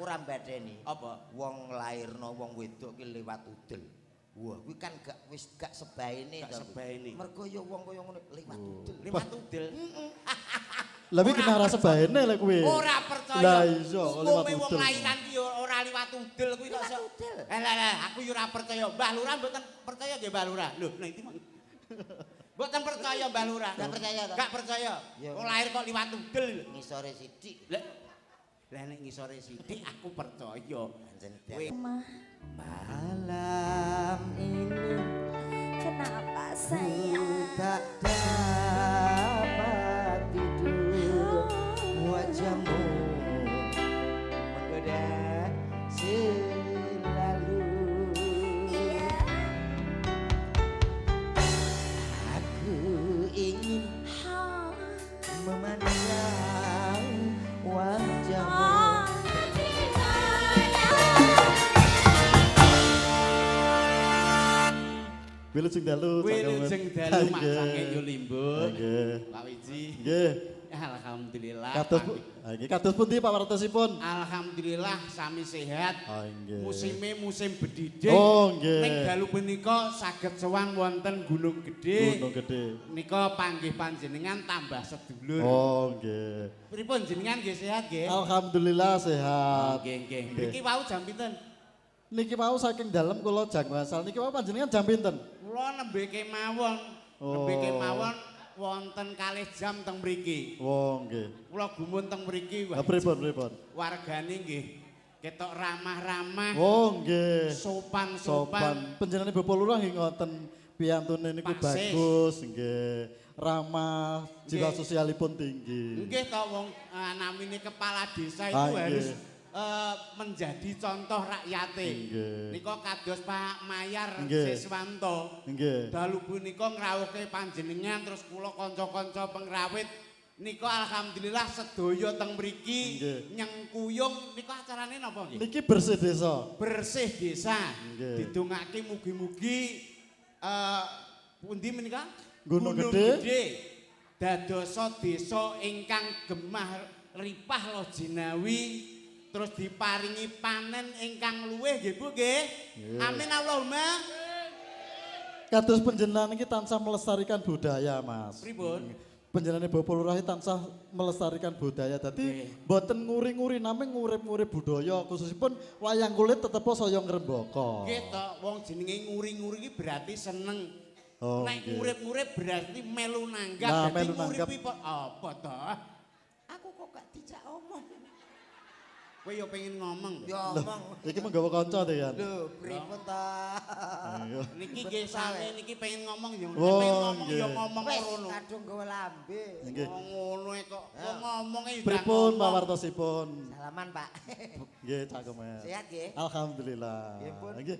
aku ora mbadeni. Apa? Wong lairno wong wedok ki liwat udel. Wah, kuwi kan wis gak sebaene to. Gak sebaene. Mergo ya wong kaya ngono liwat udel. Liwat udel. Lah iki kena rasa baene lek kuwi. Ora percaya. Lah iya liwat wong udel. lairan ki ora liwat udel kuwi kok iso. Lah aku yo ora percaya. Mbah Lurah mboten percaya nggih Mbah Lurah. Lho, nah iki mboten percaya Mbah Lurah. Gak percaya to? Gak percaya. Wong lahir kok liwat udel. Ngisore sithik. Lah nek ngisore sithik aku percaya. Kowe Malam ini Kenapa sayang? tak dapat tidur, wajahmu menggoda selalu. Aku ingin memandang wajahmu. Wilujeng dalu. Wilujeng dalu masange yo limbuk. Nggih. Pak Wiji. Nggih. Alhamdulillah. Iki kados pundi Pak Wartosipun? Alhamdulillah sami sehat. Oh nggih. Musim bedhidhik. Oh nggih. Ning dalu punika saged sowan wonten Gunung Gedhe. Gunung Gedhe. Nika panggih panjenengan tambah sedulur. Oh nggih. Pripun jenengan nggih sehat nggih? Alhamdulillah sehat. Nggih nggih. Niki wau jam pinten? Niki mau saking dalem kula jang asal niki mau panjenengan jam pinten? Kula nembe kemawon. Nembe kemawon wonten kalih jam teng mriki. Oh nggih. Kula gumun teng mriki. Lah pripun? Wargane nggih ketok ramah-ramah. Oh nggih. Sopan-sopan. Panjenengan Bapak Lurah nggih ngoten piyantune niku bagus nggih. Ramah, jiwa sosialipun tinggi. Nggih to wong namine kepala desa itu harus menjadi contoh rakyate. Nika kados Pak Mayar Siswanto. Dalu punika ngrawuhke panjenengan terus kula kanca-kanca pengrawit nika alhamdulillah sedaya teng mriki nyengkuyung nika acarane napa nggih? Niki bersih desa. Bersih desa. Didongake mugi-mugi pundi menika? Gunung Gedhe. Dadosa desa ingkang gemah ripah lo jinawi. Terus diparingi panen ingkang luwih nggih Bu nggih. Amin Allahumma. Kados panjenengan iki tansah melestarikan budaya, Mas. Pripun? Panjenengan Bapak Lurah tansah melestarikan budaya. Dadi mboten nguri-nguri namung ngurip-ngurip budaya khususipun wayang kulit tetep saya ngrembaka. Nggih to, wong jenenge nguri-nguri iki berarti seneng. Oh, nek ngurip-ngurip berarti melu nanggap. Nah, dadi melu nanggap. nguripi apa to? aku kok gak dijak omong. Kowe yo pengen ngomong. Ya omong. Iki menggawa kanca to ya. Lho, pripun ta? Niki nggih sane niki pengen ngomong yo. Oh, Pengen ngomong yo nggih. ngomong Wis ngono. kadung gawe lambe. Nggih. Ngono kok ngomong iki. Pripun Pak Wartosipun? Salaman, Pak. Nggih, cakep Mas. Sehat nggih? Alhamdulillah. Nggih, pun. Nggih.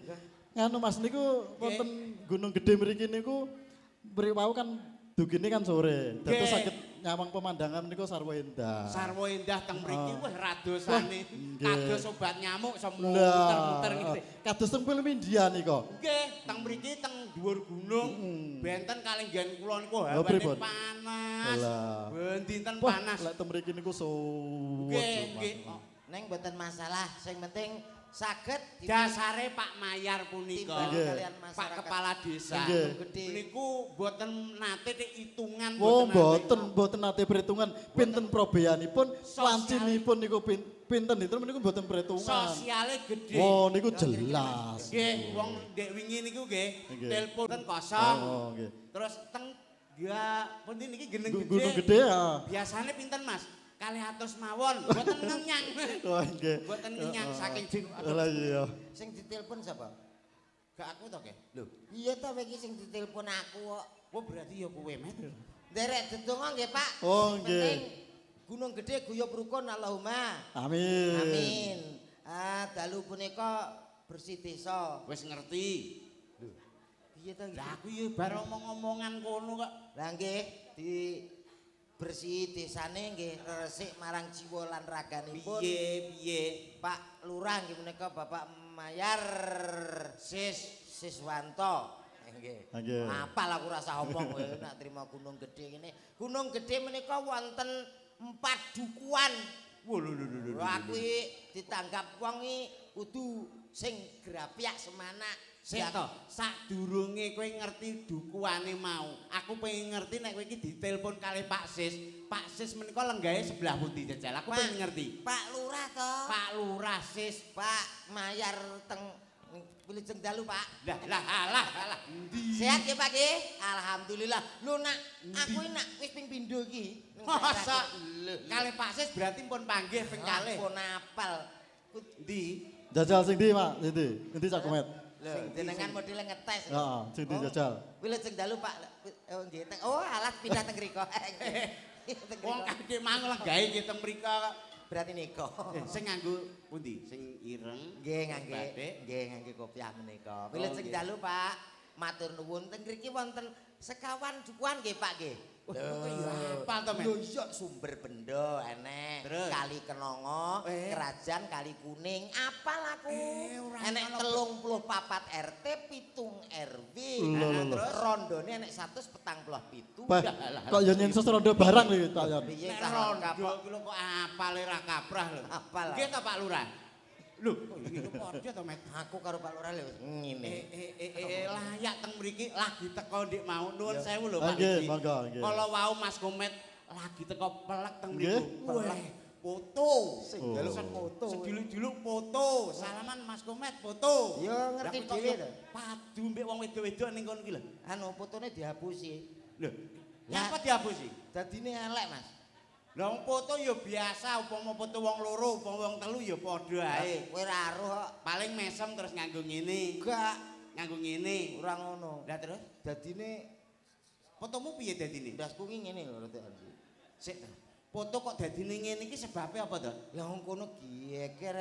Nganu Mas niku wonten Gunung Gedhe mriki niku mriwau kan dugine kan sore. Dados saged nyawang pemandangan niku sarwa endah. Sarwa endah teng mriki wis radosane kados obat nyamuk iso Lah, muter-muter ngene. kados teng film India nika. Nggih, teng mriki teng dhuwur gunung. Benten kalih nggen kula niku Oh, hawane pripun? panas. Lah. Bendinten Wah, panas. lek teng mriki niku suwet. Nggih, nggih. Neng mboten masalah, sing penting saged Dasare Pak Mayar punika kalian Pak masyarakat Kepala Desa Gede. niku boten nate hitungan Oh, nate. mboten nate perhitungan pinten probeanipun, wancinipun niku pinten itu niku mboten perhitungan. Sosiale gede. Oh, niku jelas. Nggih, wong ndek wingi niku nggih Nggih. telepon kosong. Oh, nggih. Terus teng pundi niki Gunung Gedhe. Gunung Gedhe ya. Biasane pinten Mas? 200 mawon, boten ngenyang. Oh, nggih. Boten ngenyang saking Lah iya. sing ditelepon sapa? gak aku to nggih. Lho, Iya ta iki sing ditelepon aku kok. oh berarti ya kowe Met. Derek dedonga nggih, Pak. Oh, Sing nggih. penting Gunung Gedhe guyub rukun Allahumma. Amin. Amin. Dalu punika bersih desa. Wis ngerti. Piye ta iki? Lah aku ya bar omong-omongan kono kok. Lah nggih di bersih desane nggih resik marang jiwa lan raganipun. Piye? Pak Lurah nggih menika Bapak Mayar Siswanto. Nggih. Nggih. Apal aku rasa omong kowe nak trima Gunung Gedhe ngene. Gunung Gedhe menika wonten 4 dukuhan. Lho. Aku ditanggap wong iki kudu sing grapyak semana. Sik to, sadurunge kowe ngerti dukuane mau. Aku pengen ngerti nek kowe iki ditelepon kali Pak Sis. Pak Sis menika lenggahe sebelah pundi jajal. Aku pengen ngerti. Pak Lurah to. Pak Lurah Sis, Pak Mayar teng Wilujeng Dalu, Pak. Lah. Endi? Sehat ya, Pak nggih? Alhamdulillah. Lho nak, aku nak wis ping pindho iki. Masa kali Pak Sis berarti pun panggih ping kalih. Pun apal. Ndi? Jajal sing ndi, Pak? Endi Cak Komet? Lho, jenengan modele ngetes. Heeh, sing ndi jajal. Wilujeng Dalu, Pak. Oh nggih. Oh, alat pindah teng mriko. Wong kakek mang lenggahe nggih teng mriko kok. Berarti nika. Sing nganggo pundi? Sing ireng. Nggih ngangge kopiah menika. Wilujeng Dalu, Pak. Matur nuwun teng mriki wonten sekawan dukuhan nggih, Pak nggih. Apa to, Men? Lho iya sumber bendo enek. Terus? Kali Kenongo, Kerajaan Kali Kuning. Apal aku. ora Enek ono 34 RT, 7 RW. Lho. Terus rondone enek 147. Bah, kok yo nyensus rondo barang lho Cak Yon. Piye Nek cah rondo kapok ki lho kok apale ra kaprah lho. apal. Nggih to Pak Lurah. Lho, kok iki padha to, Met? Aku karo Pak Lurah lho ngene. Layak teng mriki lagi teko ndik mau nuwun sewu lho Pak. Nggih, monggo nggih. Kala wau Mas Komet lagi teko pelek teng Nggih, mriku. Weh, foto. Sing Oh. foto. Sediluk-diluk foto. Salaman Mas Komet foto. Yo ngerti Lah, kok dhewe yo to. Padu mbek wong wedok-wedok ning kono iki lho. Anu fotone dihapusi. Lho, nyapa dihapusi? Dadine elek, Mas. Lah wong foto ya biasa, upama foto wong loro, upama wong telu ya padha ae. Kowe ra aruh kok. Paling mesem terus nganggo ngene. Enggak, Nganggo ngene. ora ngono. Lah terus Dadine fotomu piye dadine? ndasku ki ngene lho rada. Sik. Foto kok dadine ngene iki sebabe apa to? Lah wong kono geger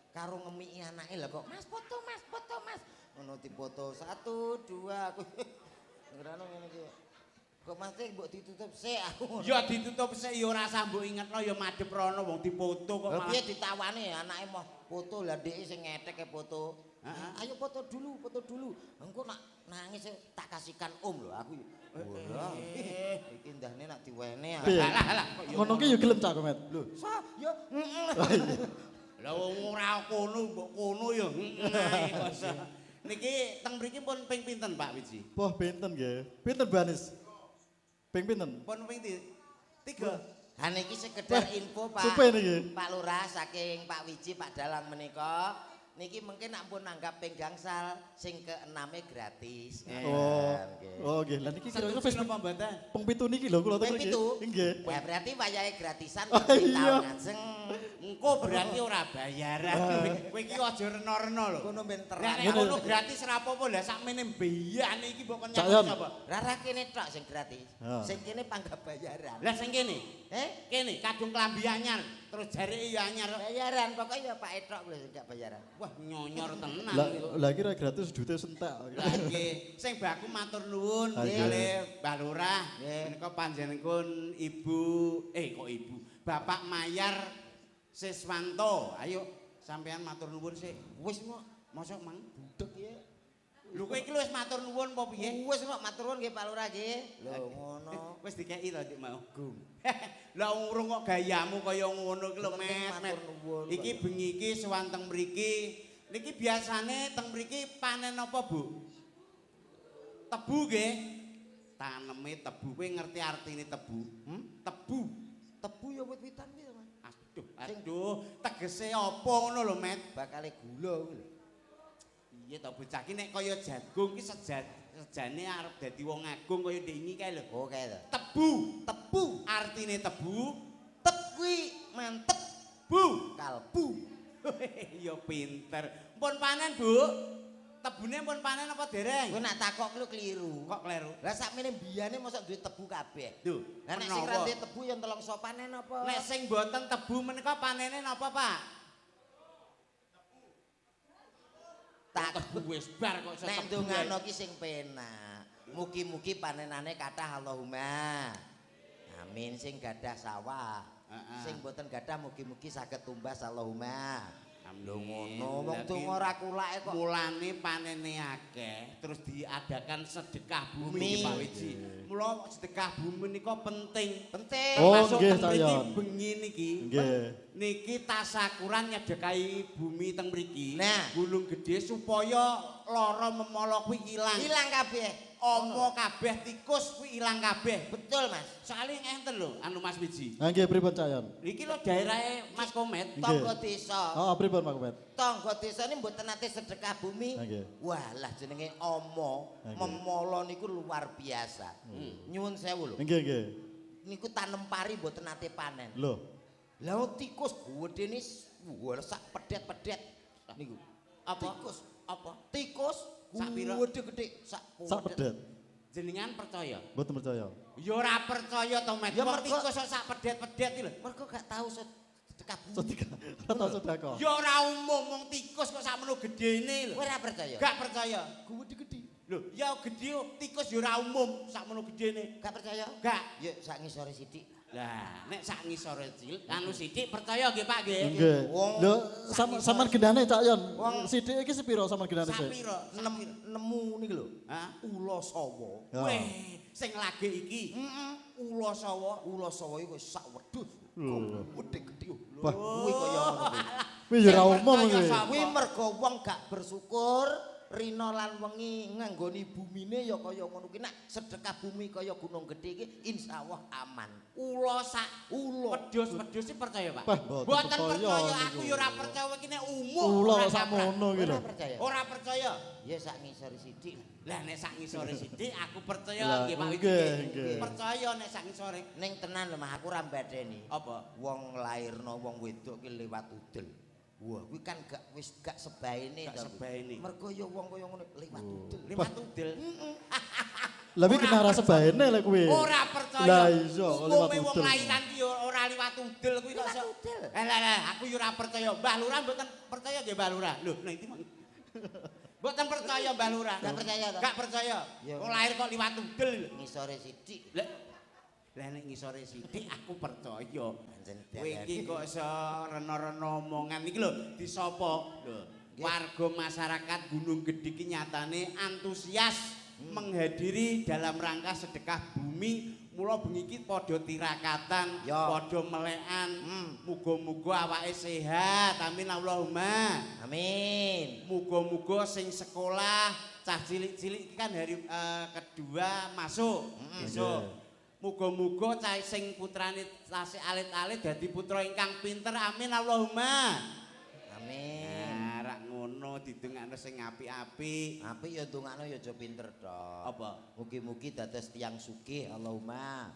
karo ngemiki anake lho kok. Mas foto, Mas, foto, Mas. Ngono dipoto 1 2 aku. Ngerano ngene iki. Kok Mas mbok ditutup sik aku. Ya ditutup sik ya ora usah mbok ingetno ya madhep rono wong difoto kok Lah malah. piye ditawani anake mau foto lah ndeke sing ngetek foto. Ayo foto dulu, foto dulu. Engko nak nangis tak kasihkan Om lho aku. Wah, iki ndahne nak diwene. Piye? Alah kok ya Ngono ki yo gelem Cak Komet. Lho. Sa, yo Lah wong ora kono mbok kono ya. Ae kok. Niki teng mriki pun ping pinten Pak Wiji? Wah, pinten nggih. Pinten Bu Anis? Ping pinten? Pun ping 3. Ha niki sekedar info Pak. Supe niki. Pak Lurah saking Pak Wiji Pak Dalang menika. Niki mungkin ampun nanggap ping gangsal sing ke-6 gratis. Oh nggih. Lah niki kira-kira wis napa mboten? ping 7 niki lho kula teng Ping mriki. 7? Nggih. Wah berarti wayahe gratisan Oh, berarti iya. tahun ngajeng. Engko berarti ora bayaran. Kowe iki aja reno-reno lho. Kono ben Lah terang. nek ngono gratis ora apa-apa lah sakmene mbeyane iki mbok kon Cak nyambut Yon. sapa? Rara kene tok sing gratis. Ha. Sing kene panggap bayaran. Lah sing kene, kene kadung klambi anyar, terus jareke ya anyar. Bayaran pokoknya ya Pak Etok lho enggak bayaran. Wah nyonyor tenan. Lah kira gratis jute sentek. Lah nggih, sing baku matur nuwun Ah, kali nggih. Mbah Lurah. Nggih. Menika panjenengan Ibu kok Ibu, Bapak Mayar Siswanto. Ayo sampean matur nuwun sik. Wis mok Mosok mang budek ya. lho kowe iki lho wis matur nuwun apa piye? Wis mok matur nuwun nggih Pak Lurah nggih. Lho ngono. Wis dikeki to Dik mau. Lah urung kok gayamu kaya ngono ki lho Penting Met. matur nuwun, Iki Pak. bengi iki sewanteng mriki. Niki biasane teng mriki panen apa, Bu? Tebu nggih. Taneme tebu. Kowe ngerti artine tebu? Tebu. Tebu ya wit-witan ki Mas. Aduh, tegese apa ngono lho, Met? Bakale gula kuwi lho. Iya to bocah ki nek kaya jagung ki sejane arep dadi wong agung kaya ndingi kae lho. Oke to. Tebu, tebu. Artine tebu, Tep kuwi mantep bu. kalbu. Ya pinter. Pun panen, Bu. Tebune pun panen apa dereng? Kowe nak takok lu keliru. Kok kleru? Lah sakmene biyane mosok duwe tebu kabeh. Duh, Lah nek sing ra duwe tebu ya telongso panen apa? nek sing mboten tebu menika panene napa, Pak? tak Tebu wis bar kok iso nek tebu. ndongano ki sing penak. Mugi-mugi panenane kathah Allahumma. Amin sing gadah sawah. Heeh. Sing boten gadah mugi-mugi saged tumbas Allahumma. Amin. Lho ngono wong Lah, donga ora kulake kok. Mulane panene akeh, terus diadakan sedekah bumi Bumi. Pak Wiji. Mula sedekah bumi nika penting. Penting. Oh, Masuk nggih, teng mriki Sayon. bengi niki. Nggih. Niki tasakuran nyedekahi bumi teng mriki. Nah. Gunung Gedhe supaya lara memala kuwi ilang. Hilang kabeh. Omo kabeh tikus kuwi ilang kabeh. Betul, Mas. Soale enten lho anu Mas Wiji. Ha nggih pripun Cak Yon? Iki lho daerahe Mas Komet. Nggih. Tangga desa. Oh, pripun Pak Komet? Tangga desa ini mboten nate sedekah bumi. Ha nggih. Walah jenenge Omo Nggih. memolo niku luar biasa. Nyuwun sewu lho. Nggih, nggih. Niku tanem pari mboten nate panen. Lho. Lah tikus gedene sak pedet-pedet niku. Apa? Tikus. Apa? Tikus Sak pira? gede-gede sak Sak pedet. Jenengan percaya? Mboten percaya. Ya ora percaya to, Met. Ya, Wong mergo- tikus kok sak pedet-pedet iki lho. Mergo gak tahu sedekah bumi. Sedekah. Ora tau sedekah. Ya ora umum wong tikus kok sakmono gedene lho. Kowe ora percaya? Gak percaya. Gede-gede. Lho, ya gede tikus ya ora umum sakmono gedene. Gak percaya? Gak. Yuk sak ngisore sithik. Lah, nek sak ngisore cilik anu sithik percaya nggih Pak nggih. Nggih. Wong- Lho, sampean gendane Cak Yon. Wong- Sithik iki sepiro sampean gendane sik? Sapiro? Nemu niki lho. Hah? Ula sawa. Ya. Weh, sing lagi iki. Ula sawa. Ula sawa iku sak wedhus. Lho. Gede-gede. Wah. Kuwi kaya ngono kuwi. Kuwi ya ora umum Sing percaya kuwi. sapa? Kuwi mergo wong gak bersyukur, rina lan wengi nganggoni bumine ya kaya ngono kuwi. Nek sedekah bumi kaya Gunung Gedhe iki insyaallah aman. Ula sak Ula. wedhus sih percaya, Pak? Wah, mboten Mboten percaya percaya, niku. aku ya ora percaya iki nek umum. Ula ora sakmono iki lho. Ora percaya. Ora percaya. Ya sak ngisor sithik. Lah nek sak ngisore sithik aku percaya Lah, nggih Pak Widi. nggih, nggih. Percaya nek sak ngisore. Ning tenan lho Mas, aku ora mbadeni. Apa? Wong nglairno wong wedok ki liwat udel. Wah, kuwi kan gak sebaene Gak to. sebaene. Mergo ya wong kaya ngono liwat udel. Liwat udel. Lah kuwi kena rasa baene lek kuwi. Ora percaya. Lah iya kok liwat Umume wong udel. lairan ki ya ora liwat udel kuwi kok iso. udel. Lah aku ya ora percaya. Mbah Lurah mboten percaya nggih Mbah Lurah. Lho, nah iki mboten percaya Mbah Lurah. Gak percaya to? Gak percaya. Ya. Wong lahir kok liwat udel. Ngisore sithik. Lah nek ngisore sithik aku percaya. Pancen Kowe iki kok iso rena-rena omongan iki lho disapa? Lho, warga masyarakat Gunung Gedhe iki nyatane antusias menghadiri dalam rangka sedekah bumi. Mula bengi iki padha tirakatan, Ya. padha melekan. Muga-muga awake sehat. Amin Allahumma. Amin. Muga-muga sing sekolah cah cilik-cilik iki kan hari kedua masuk besok. Muga-muga cah sing putrane tasih alit-alit dadi putra ingkang pinter. Amin Allahumma. Amin. Nah, rak ngono didongakno sing apik-apik. Apik ya ndongakno ya aja pinter tok. Apa? Mugi-mugi dados tiyang sugih Allahumma.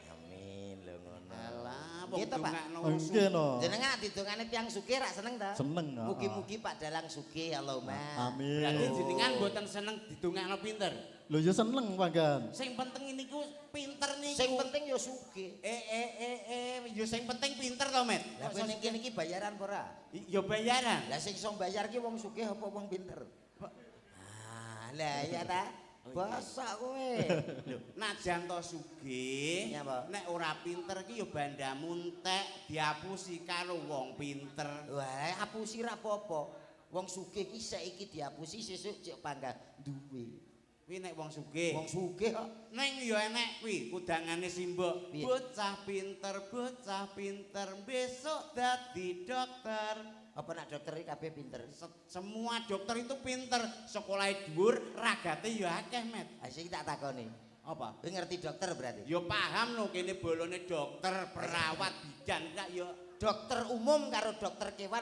Amin lho ngono. Alah, wong Gitu, Pak. dongakno Nggih no. Jenengan didongane tiyang sugih rak seneng ta? Seneng, heeh. Mugi-mugi Pak Dalang sugih Allahumma. Amin. Berarti jenengan mboten seneng didongakno pinter. Lho ya seneng panggan. Sing penting niku pinter niku. Sing penting ya sugih. Yo sing penting pinter to, Met. Lah kowe ning kene iki bayaran apa ora? Yo bayaran. Lah sing iso bayar ki wong sugih apa wong pinter? Ah, lah ya ta. Basak kowe. Lho, najan to sugih, Ya, Pak. nek ora pinter ki yo bandamu entek diapusi karo wong pinter. Wah, apusi ra apa-apa. Wong sugih ki saiki diapusi sesuk cek panggal duwe. Kuwi nek wong sugih. Wong sugih kok Ning yo enek kuwi kudangane simbok. Piye? Bocah pinter, besok dadi dokter. apa nak dokter iki kabeh pinter. Semua dokter itu pinter, sekolah dhuwur, ragate yo akeh, Met. Ah sing tak takoni. Apa? Kowe ngerti dokter berarti? Yo paham lho kene bolone dokter, perawat, bidan kak yo Dokter umum karo dokter kewan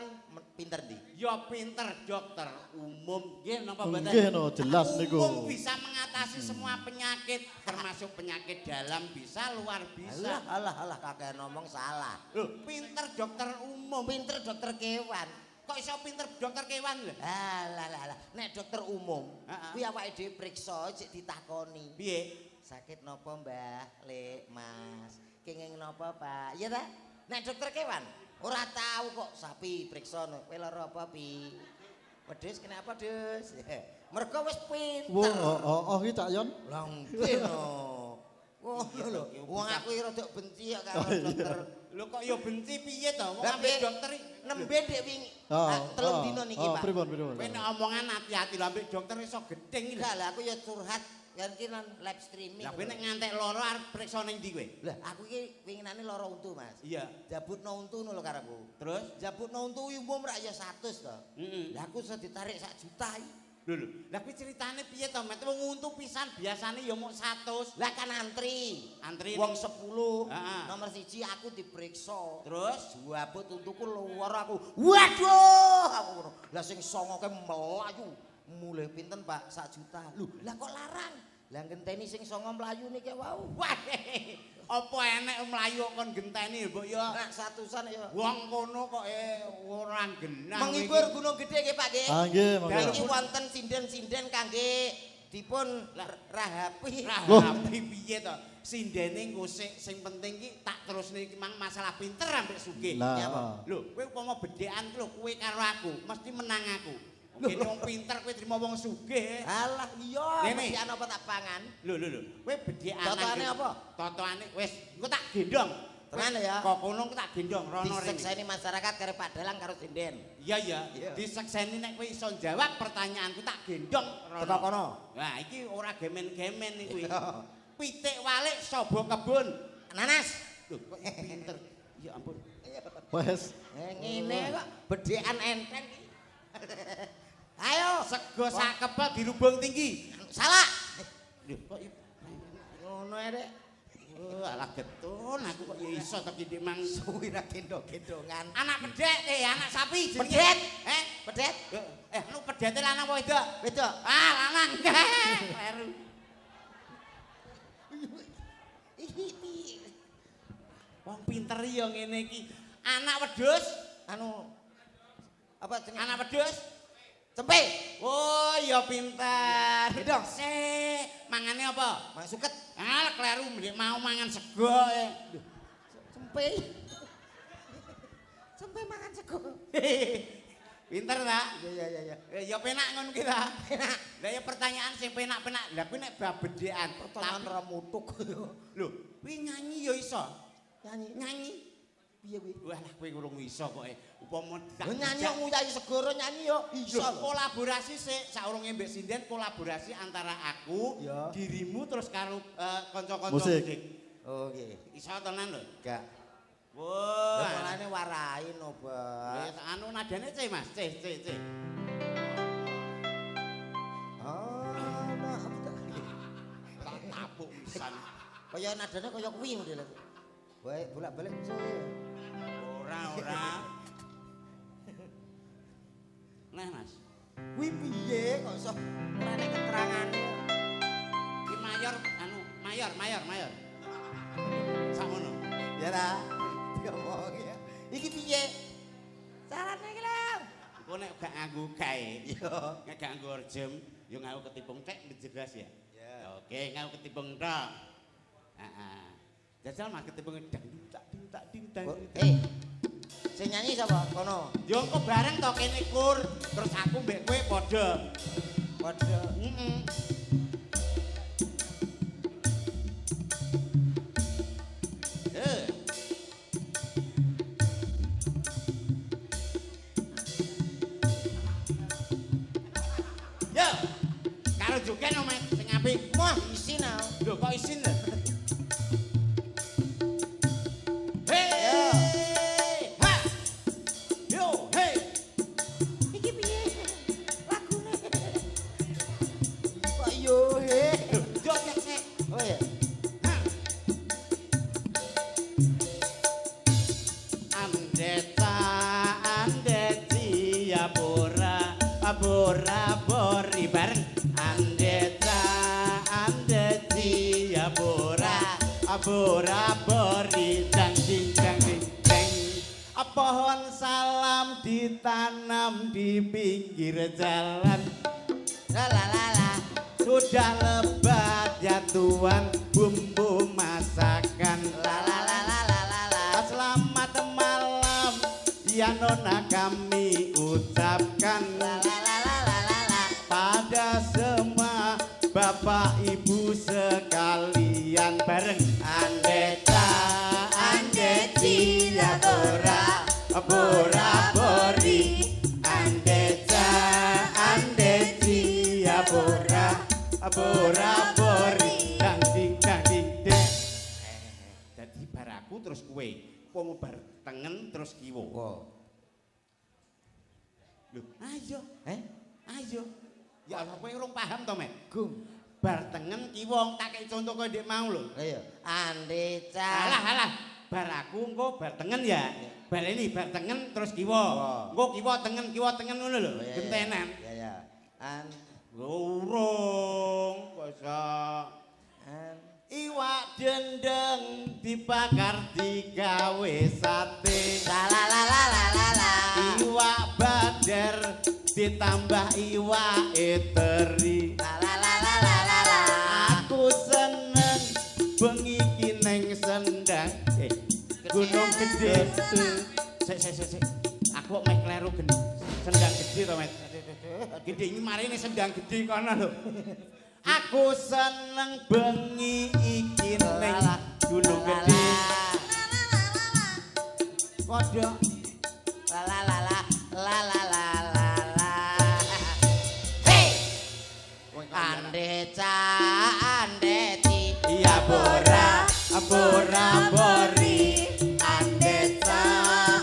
pinter ndi? yo pinter dokter umum. Nggih napa mboten? Nggih no, jelas niku. Umum bisa mengatasi semua penyakit, termasuk penyakit dalam bisa, luar bisa. Alah kakek ngomong salah. Loh, pinter dokter umum. Pinter dokter kewan. Kok iso pinter dokter kewan lho? Alah. Nek dokter umum, Heeh. kuwi awake dhewe priksa cek ditakoni. Piye? Sakit nopo Mbah, Lek, Mas? Kenging nopo Pak? Iya ta? Nek dokter kewan ora tahu kok sapi priksa no. Kowe lara apa Pi? Wedhus kenapa Dus? Mergo wis pinter. Oh iki Cak Yon. Lah nggih no. Oh lho, wong aku iki rada benci kok karo dokter. Lho kok ya benci piye to? Wong Lah, ambek piye? dokter nembe dek wingi. Oh, Telung dino niki, Pak. Pripun. Kowe nek omongan hati-hati lho ambek dokter iso gedeng iki. Enggak lah, aku ya curhat kan iki nang live streaming. Lah kowe nek ngantek loro arep priksa ning ndi kowe? Lah aku iki winginane lara untu, Mas. Iya. Jabutno untu ngono lho karepku. Terus Jabutno untu umum rak ya 100 to. heeh. Lah aku iso ditarik 1 juta iki. Lho, lah kuwi ceritane piye to, Met? Wong untu pisan biasane ya mung 100. Lah kan antri. Antri Wong ning- 10. Heeh. Nomor 1 aku diperiksa. Terus Jabut untuku luar aku. Waduh, aku ngono. Lah sing songoke melayu. Mulih pinten, Pak? 1 juta. Lho, lah kok larang? Lah ngenteni sing songo mlayu niki wau. wah, apa enek mlayu kon genteni mbok ya. Nak 100-an ya. Wong kono kok ora genah. Menghibur Gunung Gede nggih, Pak nggih. Ah nggih, Niki monggo. wonten sinden-sinden kangge dipun rahapi. Rahapi piye to? Sindene ngusik sing penting ki tak terusne iki mang masalah pinter ambek sugih. Nah, Lho, kowe upama bedhekan ki lho kowe karo aku, mesti menang aku. Kene wong pinter kowe trimo wong sugih. Alah iya, Ngene. mesti ana apa tak pangan. Lho. Kowe bedhekan. Totoane apa? Totoane wis engko tak gendong. Tenan ya. Kok kono tak gendong rono rene. Disekseni masyarakat karo Pak Dalang karo sinden. Iya. Disekseni nek kowe iso jawab pertanyaanku tak gendong rono. Teko kono. Nah, iki ora gemen-gemen iki. Iya. Pitik walik sobo kebun. Nanas. Lho, kok pinter. Ya ampun. wes. Ngene kok bedhekan enteng iki. Ayo, Sego sak kebal dirubung tinggi. salah. Lho, kok Ngono ae, Dek. alah getun aku kok ya iso to ki mang Suwi ra gendong-gendongan. anak pedhet anak sapi jenenge. Pedhet. Eh, Pedhet. anu pedhete lanang apa wedok? Wedok. Ah, lanang. Kleru. Wong pinter ya ngene iki. Anak wedhus, Anu apa jenenge? anak wedhus. Cempe. Oh, ya pinter. Gedong. Mangane apa? Mang suket. Ah, kleru mbek mau mangan sego. Cempe. Cempe makan sego. Pinter ta? Iya. Ya penak ngono ki ta. Lah ya pertanyaan sing penak-penak. Lah kuwi nek babedhekan Pertanyaan ra mutuk. lho, kuwi nyanyi ya iso. Nyanyi. Piye kuwi? Wah, lah kowe urung iso kok. Upama tak Lho nyanyi kok nguyahi segoro nyanyi yo iso Lho, lho. kolaborasi sik saurunge mbek sinden kolaborasi antara aku, Ya. dirimu terus karo kanca-kanca Musik. musik. Oh nggih. Iso tenan lho. Gak. Wah. Lah malane warai no, Pak. Wis anu nadane C Mas, C. Oh, nah apa tak? Tak tapuk pisan. Kaya nadane kaya kuwi model. Baik bolak-balik sih. Ora. Nah, Mas. Kuwi piye kok iso ora nek keterangane. Ki mayor. Sakmono. Ya ta. Diomong ya. Iki piye? Carane iki lho. Engko nek gak nganggo gae, Yo. nek gak nganggo orjem, yo nganggo ketipung tek jelas ya. Ya. Oke, nganggo ketipung tok. Heeh. Jajal mah ketipung dangdut tak ding. Sing nyanyi sapa? Kono. Yo engko bareng to kene kur, terus aku mbek kowe padha. Padha. Heeh. Yo, karo joget omet sing apik. Wah, isin ah. Lho kok isin lho. Hey! Ha! Yo, hey! Iki piye? Lagune. Kok yo he. Joget sik. Oh ya. Andeti ya bora bori bareng andeti ya bora bori dang ding deng pohon salam ditanam di pinggir jalan La la la la. sudah lebat ya tuan bumbu masakan La la la la la la la. selamat malam ya nona kami ucapkan La la la la la la la. pada semua bapak ibu sekalian bareng andeta andeti ya bora abor-abori dangding dek. Dadi baraku terus kowe wong bar tengen terus kiwa. Lho, ayo. Ayo. Ya Allah kowe urung paham to, Mek? Gum. Bar tengen kiwa tak kei contoh kowe ndek mau lho. Lah iya. Andeca. Alah. Bar aku engko bar tengen ya. Baleni bar tengen terus kiwa. Engko kiwa tengen ngono lho. Gentenan. Ya. Urung kosok. Iwak dendeng dibakar digawe sate. La. Iwak badar ditambah iwak teri. La. Aku seneng bengi iki ning Sendang. Gunung Gede. Sik. Aku kok meh kleru Sendang Gede to, Mas. Gede iki marine Sendang Gede kono lho. Aku seneng bengi iki ning Gunung Gede. Kodok La. Hey! Andeca, andeti. ya bora-bori. Andeca,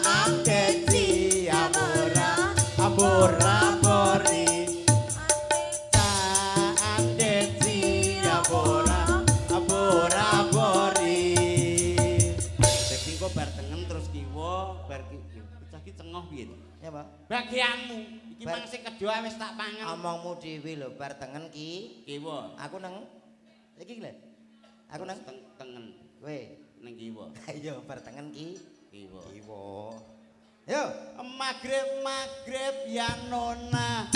andeti ya bora-bori. Andeti ya bora-bori. Dadi engko bar tengen terus kiwa, bar iki cengoh piye? Ya, Pak. Bagianmu iki mang sing kedua wis tak pangan. Omongmu dhewe lho bar tengen ki. Kiwa. Aku neng iki lho. Aku neng tengen kowe. ning kiwa. Ayo bar tengen ki. Kiwa. Yo, Magrib ya nona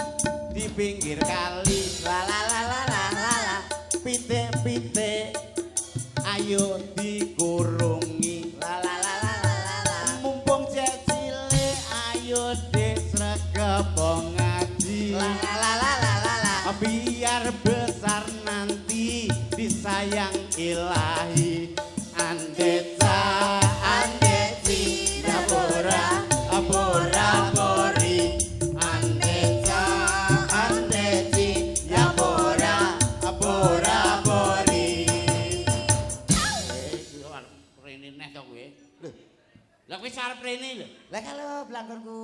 di pinggir kali. la. Pitik-pitik ayo dikurungi. La. Mumpung cek cilik ayo disregep ngaji. La. Biar besar nanti disayang ilahi. Andeca, andeti, ya bora-bori. Andeca, andeti, ya bora-bori. Rene neh to kowe. Lah kowe sarep rene lho. Lah kalau blangkonku.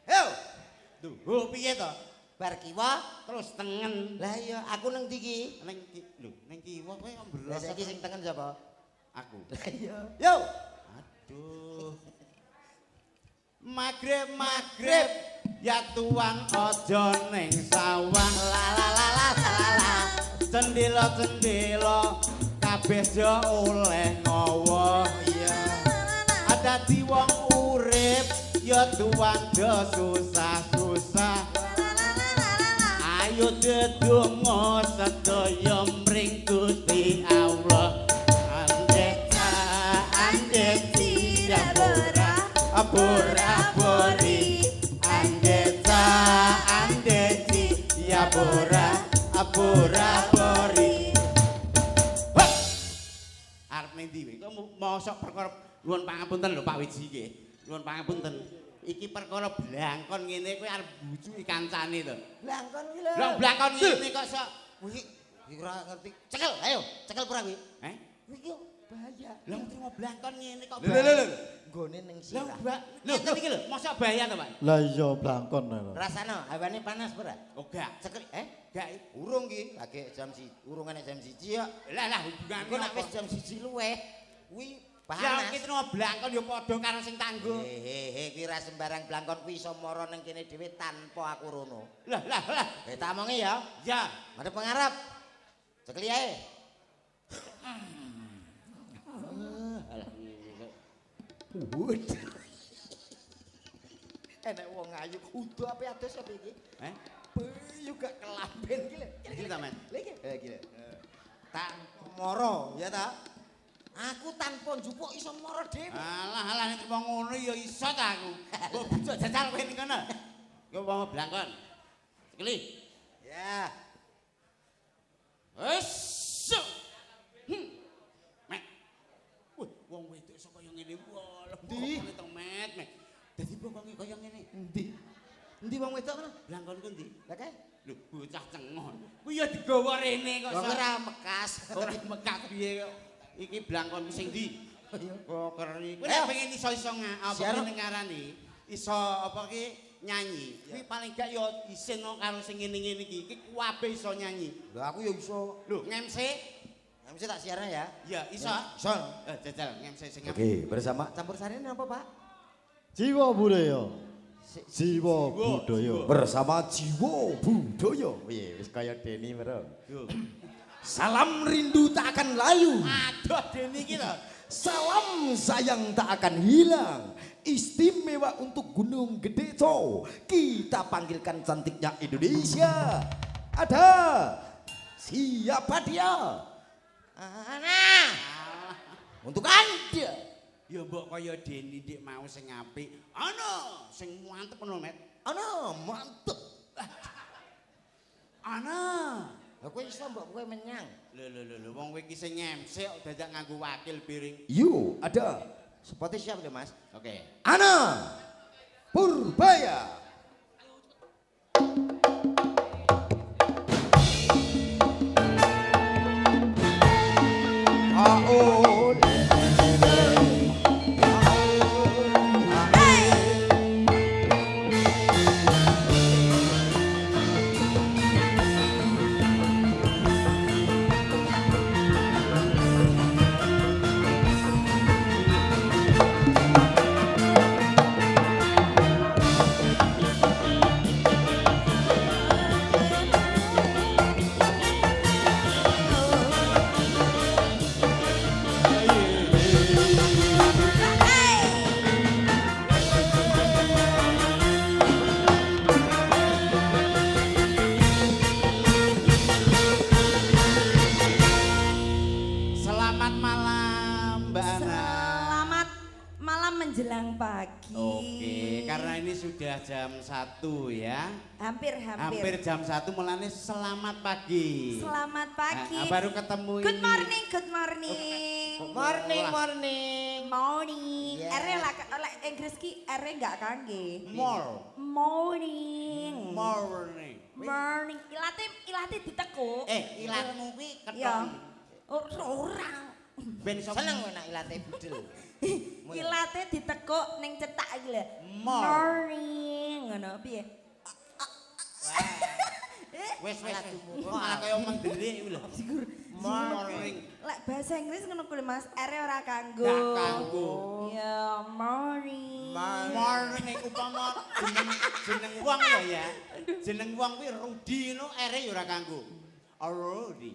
Yo, Duh, piye to? bar kiwa. Terus tengen. Lah iya, aku nang ndi ki? Ning kiwa kowe kok Lah mbros. saiki sing tengen sapa? Aku. Lah iya. Yo. Aduh. Magrib ya tuan aja ning sawah. La. Cendela kabeh yo oleh ngowo. Iya. Ada di wong urip ya tuan do susah-susah. Ayo dedonga sedaya mring Gusti Allah. Andeti ya bora-bori. Andeca, andeti ya bora-bori. Arep ning ndi kowe? Kok mosok perkara nuwun pangapunten lho Pak Wiji nggih. Nuwun pangapunten. Iki perkara blangkon ngene kowe arep bujuki kancane to. Blangkon ki lho. Lah blangkon ngene kok sok. Wih, ora ngerti. Cekel, ayo, cekel pura kuwi. Kuwi ki bahaya. Lah trimo blangkon ngene kok. Lho. Nggone ning Lah sirah. Mbak, ngeten iki lho, mosok bahaya to, Pak? Lah iya blangkon. Rasane hawane panas ora? Oh gak. Cekel, Gak. urung ki, lagi jam urung enek jam 1 ya. Lah hubungane Engko nek wis jam 1 luweh, kuwi Ya panas. iki trimo blangkon ya padha karo sing tangguh. Hehehe, kuwi ra sembarang blangkon kuwi iso mara ning kene dhewe tanpa aku rono. Lah. Tak omongi ya. Ya. Madhep pengarep. Cekeli ae. Enek wong ayu kudu ape adus apa iki? Juga kelamben iki lho. Iki ta, Mas? Lha iki. Iki. Tak moro ya ta. Aku tanpa njupuk iso moro dhewe. Alah nek trimo ngono ya iso ta aku. Mbok bujuk jajal kowe ning kono. Yo mau blangkon. Sekali. Ya. Wes. Mek. Wih, wong wedok iso kaya ngene. Walah, ndi? Met. Dadi bokonge kaya ngene. Endi? Endi wong wedok ngono? Blangkonku ndi? Lah kae. Lho, bocah cengon. Kuwi ya digawa rene kok. Kok ora mekas. Ora mekat piye kok. Iki blangkonku sing ndi? Kok keri. Kowe Ayo. nek pengen iso apa Siarep. jeneng ngarani? Iso apa ki nyanyi. Kuwi paling gak ya isin karo sing ngene-ngene iki. Iki kabeh iso nyanyi. Lah aku ya iso. Lho, ngemse? Mesti tak siaran ya. Ya, iso. Iso. Jajal ngemse sing Oke, bersama Campur sarinya apa, Pak? Jiwa budaya. Jiwa budaya. bersama jiwa budaya. Wih, wis kaya Deni mero. Salam rindu tak akan layu. Aduh, Deni iki lho. Salam sayang tak akan hilang. Istimewa untuk Gunung Gede Co. Kita panggilkan cantiknya Indonesia. Ada. Siapa dia? Nah. Untuk Anda. Ya mbok kaya Deni dik mau sing apik. Ana sing mantep ngono, Met. Ana, mantep. Ana. Lah kowe iso mbok kowe menyang. Lho, wong kowe iki sing ngemsek kok dadak nganggo wakil piring. Yuk, ada. Spotnya siap deh, Mas. Oke. Ana Purbaya. Aul. Selamat malam, Mbak Ana. Selamat malam menjelang pagi. Oke, karena ini sudah jam 1 ya. Hampir. Hampir jam 1 mulane selamat pagi. Selamat pagi. Baru ketemu Good ini. morning, good morning. Morning, morning. Morning. Iya. R lah Inggris ki R enggak kangge. More. Morning. Morning. Morning. Ilate ditekuk. Ilatmu kuwi Ya. ketok. Ora. Ben iso Seneng kowe nak ilate budel. Ilate ditekuk ning cetak iki lho. Mor. Morning. Ngono piye? Wes. Kok malah kaya mendelik kuwi lho. Morning. Lek bahasa Inggris ngono kuwi Mas, R ora kanggo. Gak kanggo. Ya, morning. Morning upama jeneng wong lho ya. Jeneng wong kuwi Rudi ngono ere ya ora kanggo. Rudi.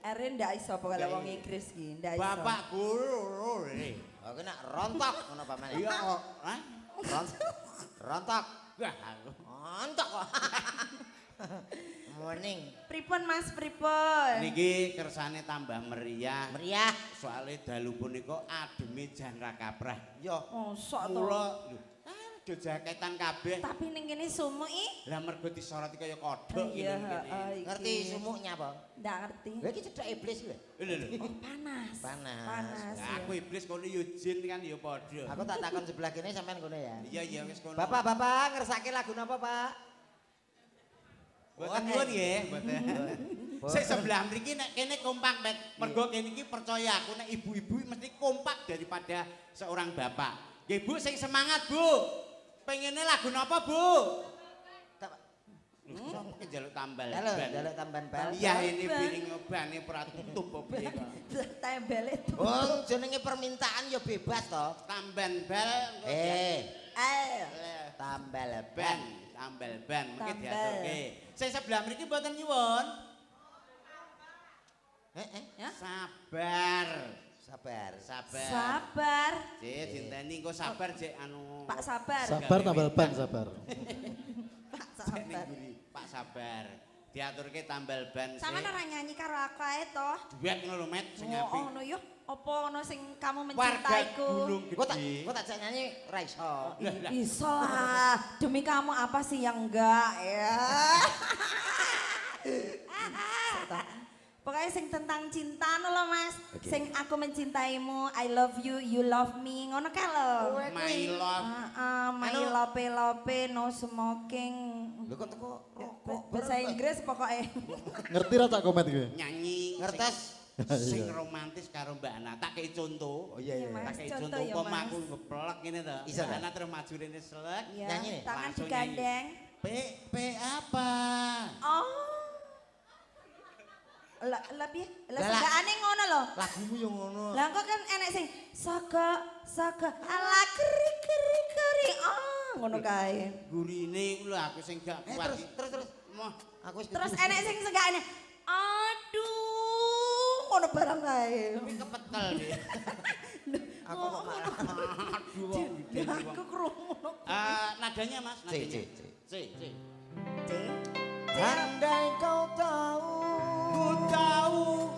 R ndak iso apa kalau wong Inggris ki, ndak iso. Bapak guru. Aku nak rontok ngono paman. Iya kok. Hah? Rontok. Wah, Rontok kok. Morning. Pripun Mas, pripun? niki kersane tambah meriah. Meriah. Soale dalu punika ademe jan ra kaprah. Yo. Oh, sok to. Mula lho, do jaketan kabeh. Tapi ning kene sumuk i. Lah mergo disoroti kaya kodhok Iya, ngene kene. Ngerti sumuknya apa? Ndak ngerti. Lah iki cedhak iblis lho. Lho. Oh, panas. Panas. Panas. Lah aku iblis kono yo jin kan yo padha. Aku tak takon sebelah kene sampean kono ya. Iya wis kono. Bapak, ngersake lagu napa, Pak? Mboten nyuwun nggih, mboten. Sing sebelah mriki nek kene kompak, Met. Mergo kene iki percaya aku nek ibu-ibu mesti kompak daripada seorang bapak. Nggih, Bu, sing semangat, Bu. Pengene lagu napa, Bu? Sopo ki njaluk tambal Halo, ban. jaluk tambahan bal. Iya, ini piring obane ora tutup kok piye kok. Tembele tuh. Oh, jenenge permintaan ya bebas toh. Tamban bal. Tambal ban, ban. tambal ban mungkin Tambal. diaturke. Sing sebelah mriki mboten nyuwun. Ya? Sabar. Sabar. Sabar. Cek dinteni engko sabar cek anu. Pak sabar. Sabar tambal ban sabar. Pak Cek ning sabar. mburi, Pak sabar. Diaturke tambal ban Sama sik. ora nyanyi karo aku ae toh. Duet ngono lho, Met, sing Oh, apik. ono yo. Apa ono sing kamu Warga mencintaiku? Gunung Kok tak Gede. jak nyanyi ra iso. Bisa lah. Demi kamu apa sih yang enggak ya? Pokoknya sing tentang cinta no lo Mas. Oke. Sing aku mencintaimu, I love you, you love me, ngono ka lo. My love. My love, no smoking. Lho kok teko rokok. Bahasa Inggris pokoknya. Ngerti ra tak komet gue? Nyanyi Ngertes? sing romantis karo Mbak Ana. Tak kei contoh. Oh iya iya. Mas, Tak kei contoh contoh ya, pom Mas. aku ngeplek ngene to. Iso, Mbak kan? Ana terus maju rene selek. Ya, Nyanyi nih. tangan Langsung digandeng. P apa? Oh. Lebih Lah, segane ngono lho. Lagumu yang ngono. Lah kok kan enek sing saka ala keri. Ngono kae. Gurine lho aku sing gak kuat. Terus. Moh, Aku wis Terus enek sing segane. Aduh, ngono barang kae. tapi kepetel deh. aku kok marah. Aduh, wong gede Lah wong. aku krungu. Nadanya Mas, nadanya. C. C. Andai kau tahu, Ku tahu.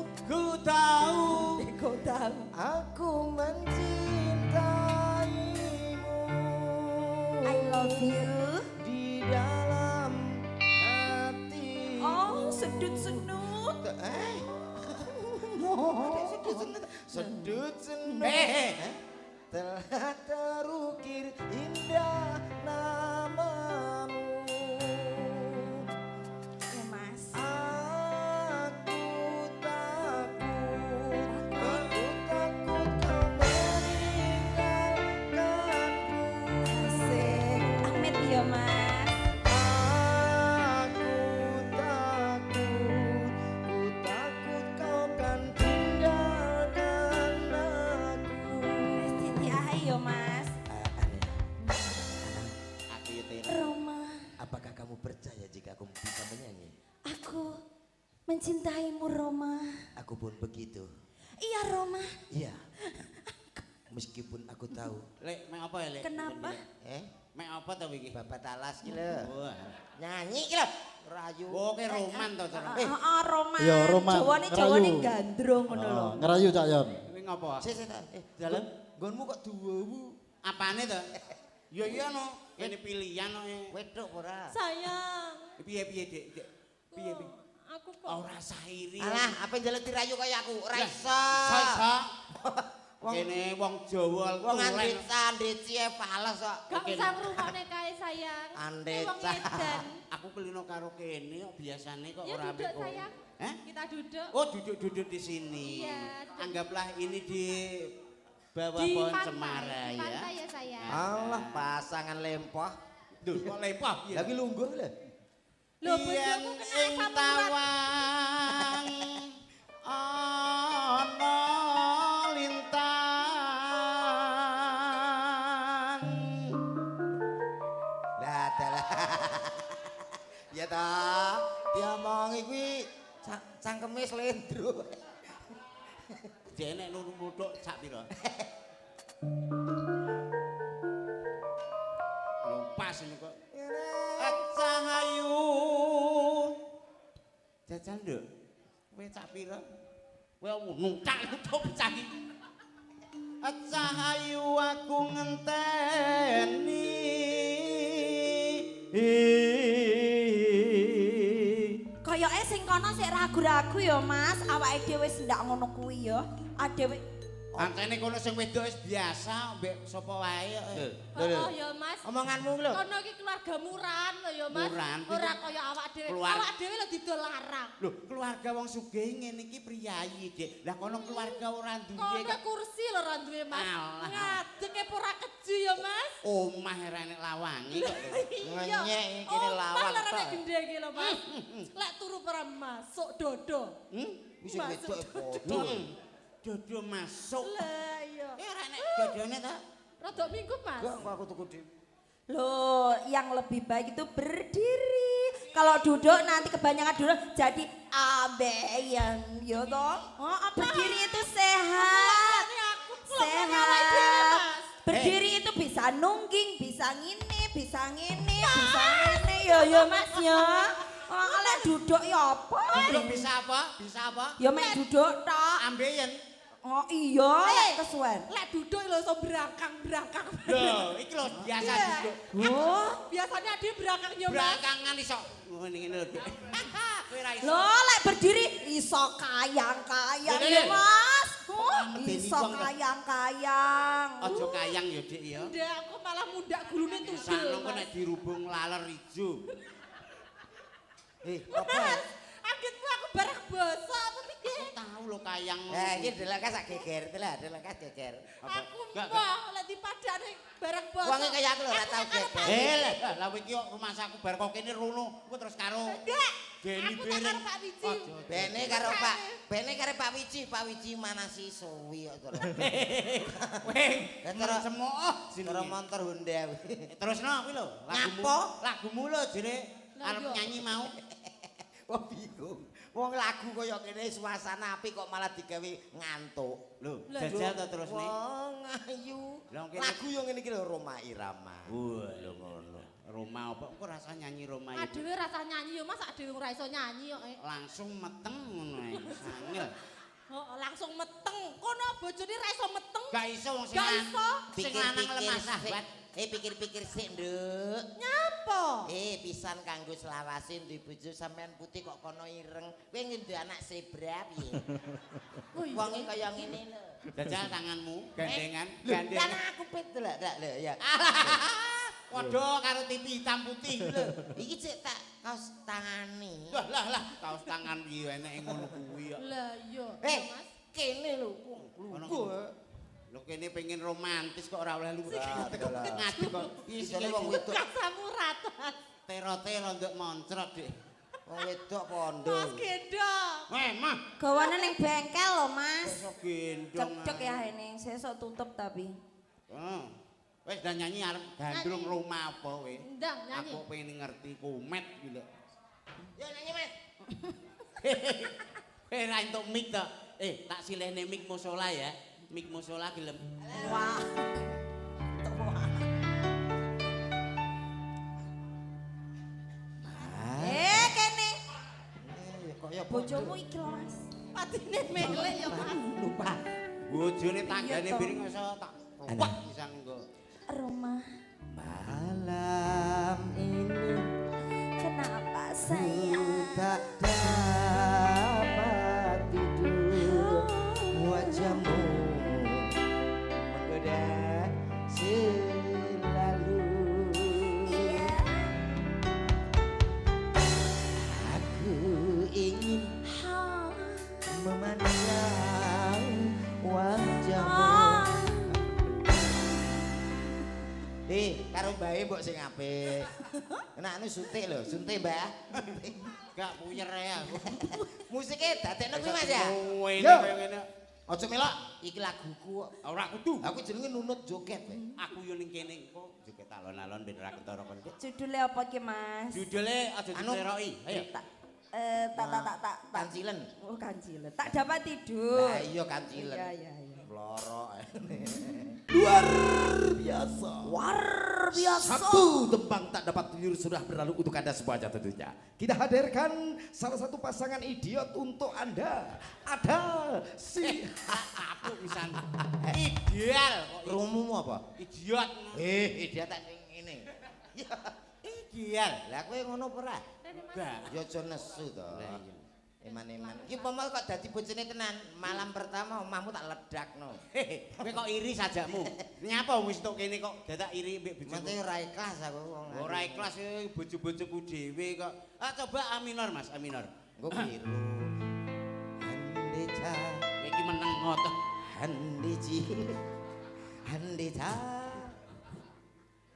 Kau tahu. aku mencintaimu. I love you. Di dalam hati. Oh, sedut-sedut. Sedut-sedut. Telah terukir indah namamu. Ya, Mas. Aku takut kau meninggalkanku. Asik. Amit ya, Mas. Aku takut kau kan tinggalkan aku. Wis ditiahi ya, Mas. Aku ya Tera. Roma, Apakah kamu percaya jika aku bisa menyanyi? aku mencintaimu, Roma. Aku pun begitu. Iya, Roma. Iya. Meskipun aku tahu. Lek, mek apa ya, Lek? Kenapa? Mek apa to iki? Bapak talas ki lho. Wah. Nyanyi ki lho. Rayu. Oh, ke roman to, Cara. Roma. Iya, Roma, Jawane ngerayu. gandrung ngono lho. Ngerayu Cak Yon. Kuwi ngopo? Dalam gonmu kok duwawu. Apane to? Ya iya no, kene pilihan no. Wedok ora. Sayang, Piye, Dek? Piye? aku kok Ora sairi. Alah, apa njaluk dirayu kaya aku? Ora Lah, iso. Iso. Kene wong Jawa Wong tulen. andetsa cie fales kok. gak usah ngrungokne kae sayang. Andeta. Wong edan. Aku kelino karo kene kok biasane kok Ya ora duduk ambek. sayang. Hah? Kita duduk. Oh, duduk-duduk di sini. Iya, duduk. Anggaplah ini di bawah Di pohon pantai, cemara di ya. pantai ya sayang. Allah, pasangan lempoh. Duh, kok lepah ya? Lagi lungguh lho. Loh, bojoku kena ing asam urat. tawang ana lintang. Lah dalah. Ya ta, diomongi kuwi cangkeme slendro. Jek nek nuthuk sak pira? Pas ini kok. Cahayu. Jajan nduk. Kowe sak pira? Kowe nuthak pecah iki. Cahayu aku ngenteni. Kayake sing kono sik ragu-ragu ya, Mas. Awake dhewe wis ndak ngono kuwi ya. Adewe Antene kono sing wedok wis biasa mbek sapa wae. Oh ya Mas. Omonganmu lho. Kono iki keluarga Muran lho ya Mas. Muran, Ora kaya awak dhewe. keluar- Awak dhewe lho didol larang. Lho, keluarga wong sugih ngene iki priyayi, Dik. Lah kono keluarga ora duwe Kono kok. kursi lho ora duwe Mas. Alah. Ngadeg ora keju ya Mas. Omah ora enek lawangi kok. Iya. Ngenyek iki kene lawang Omah lara tok. nek gendhe iki lho Mas. Lek turu ora masuk dodo. Wis Masuk wedok padha. Dodo masuk. Lah iya. Ora enek dodone ta? Rada minggu Mas. Kok aku tuku dhewe. Loh, yang lebih baik itu berdiri. Kalau duduk nanti kebanyakan duduk jadi abeyan, ya toh? Oh, berdiri itu sehat. Sehat. Berdiri itu bisa nungging, bisa ngini, bisa ngini, bisa ngini. Ya Mas ya. Oh, lek duduk ya apa? Duduk bisa apa? Bisa apa? Ya mek duduk tok. Ambeien. Oh iya, lek kesuwen. Lek duduk lho iso brangkang-brangkang. Lho, iki lho biasa duduk. Oh, Biasanya dia brangkang yo, Mas. Belakangan iso ngene lho. Kowe ra iso. lho lek berdiri iso kayang-kayang Lho, ya, lho. Mas. Medeni Iso wong, Kak. kayang-kayang. Aja kayang ya, Dik ya. Ndak aku malah mundak gulune tugel. Sano kok Mas. nek dirubung laler ijo. Apa? Aditmu aku bareng basa apa piye? Aku tahu lho kayang. Iki delok sak geger, delok kas geger. Aku Enggak, mbah lek dipadane bareng basa. Wonge kaya aku lho ora tau geger. Lah kowe iki kok rumah saku bar kok kene rono, kowe terus karo Enggak. Geni Aku tak Bering. karo Pak Wiji. Bene karo Pak Wiji mana sih suwi kok to. Weh, Cara semooh cara montor Honda. Terusno kuwi lho, Nyapa? Lagumu lho jene Lah, arep yo. nyanyi mau. Wah bingung. Wong lagu kaya kene suasana apik kok malah digawe ngantuk. Lho, Lah, jajal to terus nih. Wong ayu. Lah, kene- Lagu yo ngene iki lho Roma Irama. Wah, lho ngono. Roma apa? Engko rasa nyanyi Roma itu. Adewe rasa nyanyi yo Mas, adewe ora iso nyanyi kok. Langsung meteng ngono ae. Angel. Oh, langsung meteng. Kono bojone ra iso meteng. Gak iso wong sing Gak lan- iso. sing lanang lemah sahabat. Pikir-pikir sik, Nduk. Nyapa? Pisan kanggo selawasin di bojo sampean putih kok kono ireng. Kowe ngendho anak zebra piye? Oh iya. Wonge kaya ngene lho. Jajal tanganmu, gandengan, Kan gandengan. aku pit lho, ya. Padha karo TV hitam putih lho. Iki cek tak kaos tangane. Lah, kaos tangan piye eneke ngono kuwi kok. Lah iya, Mas. Kene lho. Ono Lugu. Lho kene pengen romantis kok ora oleh lu. Ngadeg kok. Isine wong wedok, Kasamurat. Mas. Tero-tero nduk moncrot, Dik. wong wedok pondo. Mas gendong. Mah. Gawane ning bengkel lho, Mas. Iso gendong. Cek ya ini, sesuk tutup tapi. Oh. Wis dah nyanyi arep gandrung rumah apa kowe? Ndang nyanyi. Aku pengen ngerti komet iki lho. Yo nyanyi, Mas. Kowe ra entuk mic to. Tak silehne mic musola ya. Mic musola gelem. Wah. Kene. Kaya Bojomu iki lho, Mas. Patine melek ya Mas. lupa. Bojone tanggane Iya, toh. piring iso tak topak pisan engko. Rumah. Malam ini Kenapa sayang? tak dapat tidur. Wajahmu menggoda selalu. Iya. Aku ingin Ha. memandang wajahmu. Ah. Karo mbae mbok sing apik. Enakne suntik lho, suntik, Mbah. Gak puyer ya aku. Musiknya dadekno kuwi Mas ya. Ngene Yo. kaya ngene. Aja melok, iki laguku kok. Ora kudu. Aku jenenge nunut joget kowe. Aku yo ning kene engko joget alon-alon ben ra ketara kon. Judulnya apa ki, Mas? Judule aja Anu, diteroki. Ayo. Tak. Kancilen. Oh, kancilen. Tak dapat tidur. Nah iya kancilen. Iya. Blorok. Luar biasa. Luar biasa. Satu tembang tak dapat tidur sudah berlalu untuk Anda semuanya tentunya. Kita hadirkan salah satu pasangan idiot untuk Anda. Ada si Aku pisan. Ideal kok. Rumumu apa? Idiot. Dia tak ning ngene. Ideal. Lah kowe ngono apa ora? Gak. Ya aja nesu to. Lah iya. Eman-eman. Iki pomo kok dadi bojone tenan. Malam pertama omahmu tak ledakno. Kowe kok iri sajakmu. Nyapa wis tok kene kok dadak iri mbek bojoku. Mate ora ikhlas aku wong. Ora ikhlas bojo-bojoku dhewe kok. Coba A minor Mas, A minor. Engko biru. Handita, Kowe iki meneng ngoten. handiji. Handita.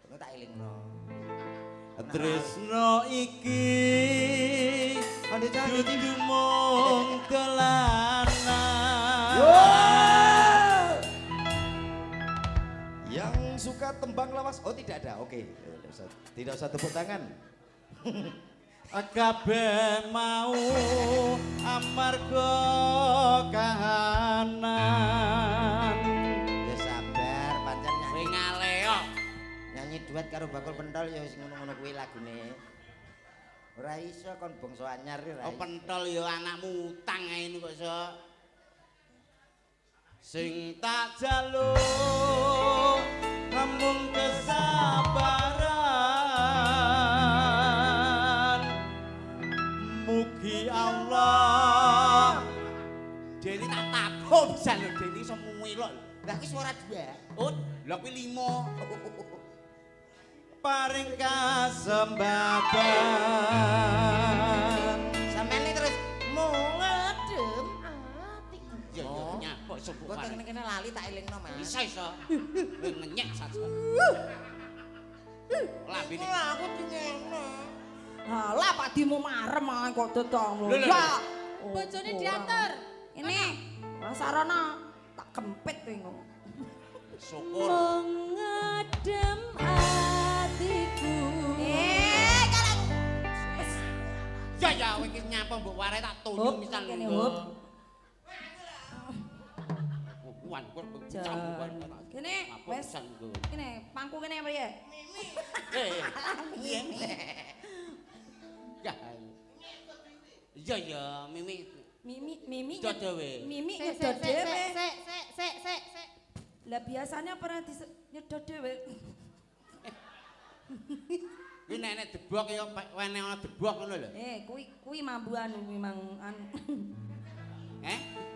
Engko tak elingno. Tresno iki Handita. dudu mung dolanan. yang suka tembang lawas. Oh tidak ada. Oke. Tidak usah tepuk tangan. Kabeh mau amarga kahanan. Ya sabar, pancen Kowe nyanyi. ngaleo. Nyanyi duet karo Bakul Pentol ya wis ngono-ngono kuwi lagune. Ora iso kon bangsa anyar ora. Oh pentol ya anakmu utang ae kok iso. Sing tak jaluk namung kesabaran. Mugi Allah Deni tak takut bisa lho Deni iso muwilok. Lah ki suara dua. Oh, lha kuwi 5. Paring kasembatan. Sampeyan terus mau ngedem atiku. Ya nyapa iso Kok kene lali tak elingno, Mas. Bisa iso. Ngenyek saja. Lambene. Aku dingene. Halah Pak Dimu marem ae kok tetong lho. Lho, lho, Ya. Bojone Oh, diatur. Ini Sarana tak kempit kowe engko. Syukur. Mengadem atiku. Karang. Ya kowe iki nyapa mbok warai tak tunjuk misal Kene lho. hop. Wan kok Jan. campuran. Kene wis. Kene pangku kene priye? Iya. Ya. Ya Mimi. Mimi Dodowe. Mimi Sik, nyedot dhewe. sik. Lah biasanya pernah nyedot dhewe. Kuwi nek debok ya wene ana debok ngono lho. Kuwi mambuan memang anu.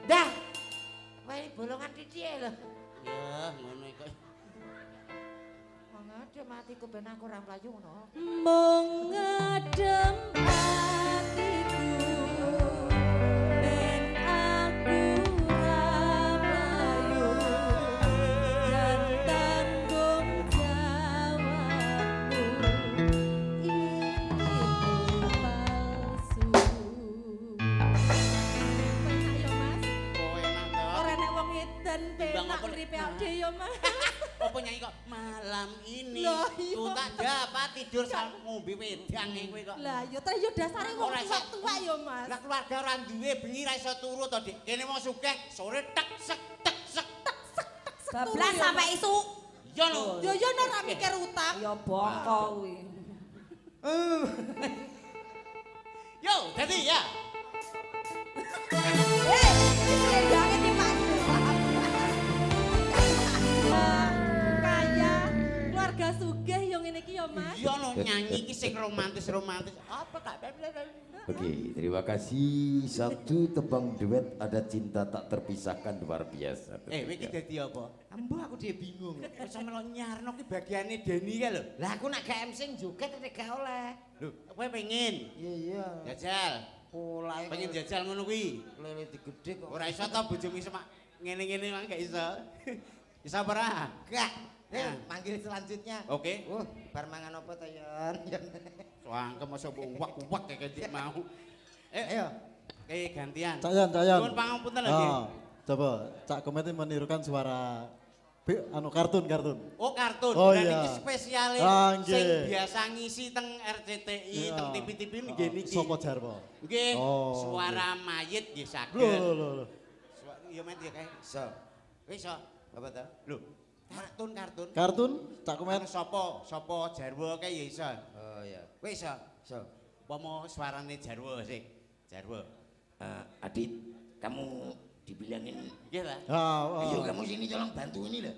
Dah. Wae bolongan titik lho. Ya ngono kok. Mangade matiku ben aku ora mlayu ngono. Mengadem atiku. Ben aku rawayu. Dan tanggung jawabmu. Ini palsu. Penak yo Mas. Kok enak to. Ora nek wong edan Timbang penak apa nek- uripe ade yo Mas. Apa nyanyi kok malam ini Loh, iya. ku tak dapat tidur sampe ngombe wedang kowe kok. Lah yo terus yo dasare wong Ora iso. tua yo Mas. Lah keluarga ora duwe bengi ra iso turu to, Dik. Kene mau sugih sore tek sek tek sek. Bablas sampai isu. Ya lho. Yo yo ora mikir utang. Ya boko kuwi. Yo, dadi ya. Jangan dipanggil. Kaya keluarga sugih yo ngene iki yo Mas. Ya lho nyanyi iki sing romantis-romantis. Apa tak Oke, terima kasih. Satu tebang duet Ada Cinta Tak Terpisahkan luar biasa. kowe iki dadi apa? Ambo aku dhewe bingung. Wis melok nyarno ki bagiane Deni ka lho. Lah aku nak gak MC joget nek gak oleh. Lho, kowe pengen Iya. jajal. Pola Pengen jajal ngono kuwi. lele digedhe kok. Ora iso to bojomu semak ngene-ngene mang gak iso. Iso ora? Gak. Nah. Manggil selanjutnya. Oke. Bar mangan apa to, Yon? Wangke masa uwak-uwak kayak dik mau. Ayo. Gantian. Cayan. Nuwun pangapunten lagi. Coba Cak Komet ini menirukan suara kartun. Oh kartun, Oh, berarti iya. iki spesiale Ah, sing nggih. biasa ngisi teng RCTI, Iya. teng TV-TV nggih niki. Sopo Jarwo? Nggih, Oh, suara mayit nggih saged. Lho. Ya met ya kae. So, Wis iso. apa to? Lho, kartun. Kartun Cak Komet. Anu sapa Jarwo kae ya iso. Oh ya. Wis iso. So, Pomo suarane Jarwo sik. Jarwo. Adit, kamu dibilangin. Nggih ta? Ayo kamu sini tolong bantu ini loh.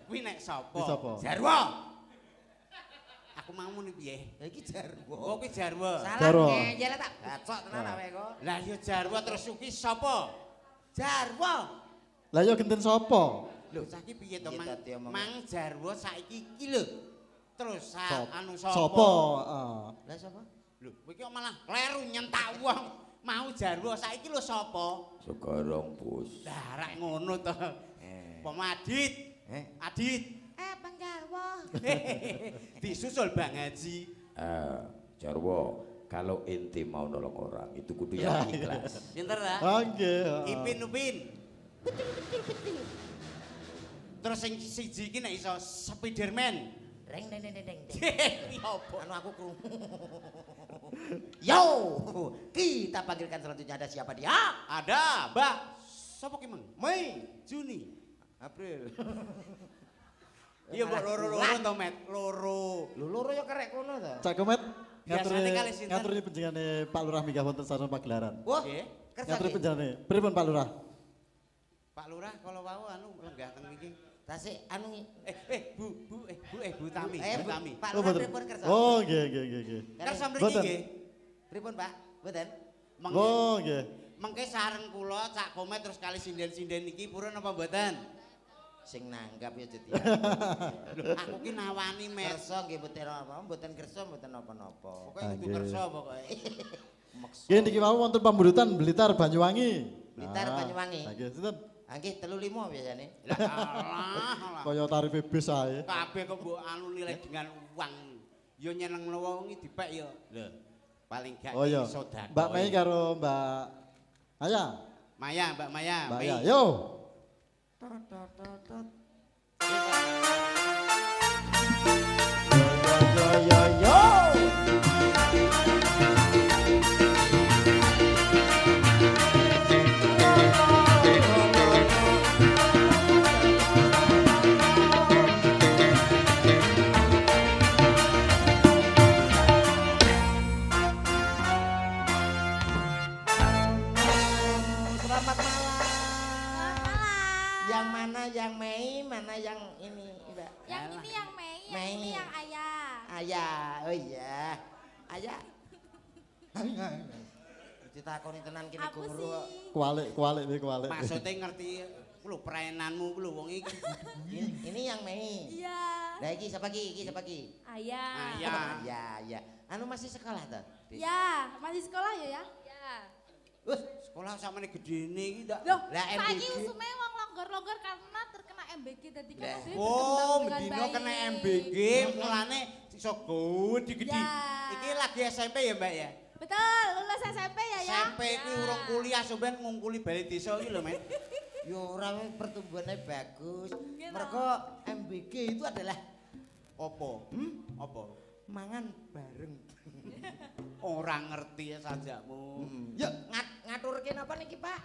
Kuwi nek sapa? Kuwi sapa? Jarwo. Aku mau muni piye? Ya iki Jarwo. Oh, kuwi Jarwo. Jarwo. Salah ngeyel tak bacok tenan awake kok. Lah ya Jarwo terus kuwi sapa? Jarwo. Lah yo genten sapa? Lho, saiki piye to, Piye Mang? tadi omong? Mang Jarwo saiki iki lho. Terus anu sapa? Sapa? Lah sapa? Lho, kowe iki kok malah kleru nyentak wong. Mau Jarwo saiki lho sapa? Sekarang bos. Lah rak ngono to. Pomo Adit. Adit. Bang Jarwo. Disusul Bang Haji. Jarwo, kalau ente mau nolong orang itu kudu yang ikhlas. Pinter ta? Nggih. Upin. Terus sing siji iki nek iso Spiderman. Reng. Iya apa? Anu aku krungu. Yo, kita panggilkan selanjutnya ada siapa dia? Ada, Mbak. Sopo ki, Mang? Mei, Juni. April. Iya, Mbak loro-loro to, Met. Loro. Lho loro ya kerek kono to. Cak Komet Biasane kali sinten? ngaturi penjenengane Pak Lurah Minggah wonten sarana pagelaran. Wah, Nggih. kerja Ngaturi ki. penjenengane. Pripun Pak Lurah? Pak Lurah kalau wau anu lenggah teng mriki. Tasik anu Bu Tami. Bu Tami. Pak Oh, Lurah betul. pripun kersa? Oh, nggih. Kersa mriki Boten. nggih. Pripun, Pak? Mboten. Oh, nggih. Mengke sareng kula cak komet terus kali sinden-sinden iki purun apa mboten? Sing nanggap ya jadi. Aku ki nawani met. Kersa nggih mboten apa, mboten kersa mboten napa-napa. Pokoke kudu kersa pokoke. Nggih niki wau wonten pamburutan Blitar Banyuwangi. Blitar Banyuwangi. Nggih, sinten? Nggih 35 biasane. Lah alah. Kaya tarif bis ae. Kabeh kok mbok anu nilai dengan uang. Yo nyenengno wong iki dipek yo. Lho. Paling gak Oh iya. iso dakok. Mbak Mei karo Mbak Aya. Mbak Maya. Mbak Mei. Aya. Yo. Yo. Selamat malam. Yang mana yang Mei, mana yang ini, Mbak? Yang ini yang Mei, yang Mei. ini yang Ayah. Ayah, oh iya. Ayah. Ditakoni tenan kene Aku guru. sih. Kualik. Maksudnya ngerti lho perainanmu lho wong iki. Ini yang Mei. Iya. Lah iki siapa ki? Ayah. Ayah. Ya. Anu masih sekolah ta? Ya, masih sekolah ya? Ya. Sekolah samane gedene iki ndak. Loh, Lah, saiki MBG. usume wong longgar-longgar karena terkena MBG dadi kan Lah. dhewe Oh, berkembang dengan mendino kena baik. MBG mulane iso gede-gede. Ya. Iki lagi SMP ya, Mbak ya? Betul, lulus SMP ya ya. SMP iki urung kuliah sampean ngungkuli bali desa iki lho, Men. Yo ora pertumbuhannya bagus. Gitu. Mergo MBG itu adalah Apa? Apa? mangan bareng. Ora ngerti ya sajakmu. Yuk ngaturke napa niki, Pak?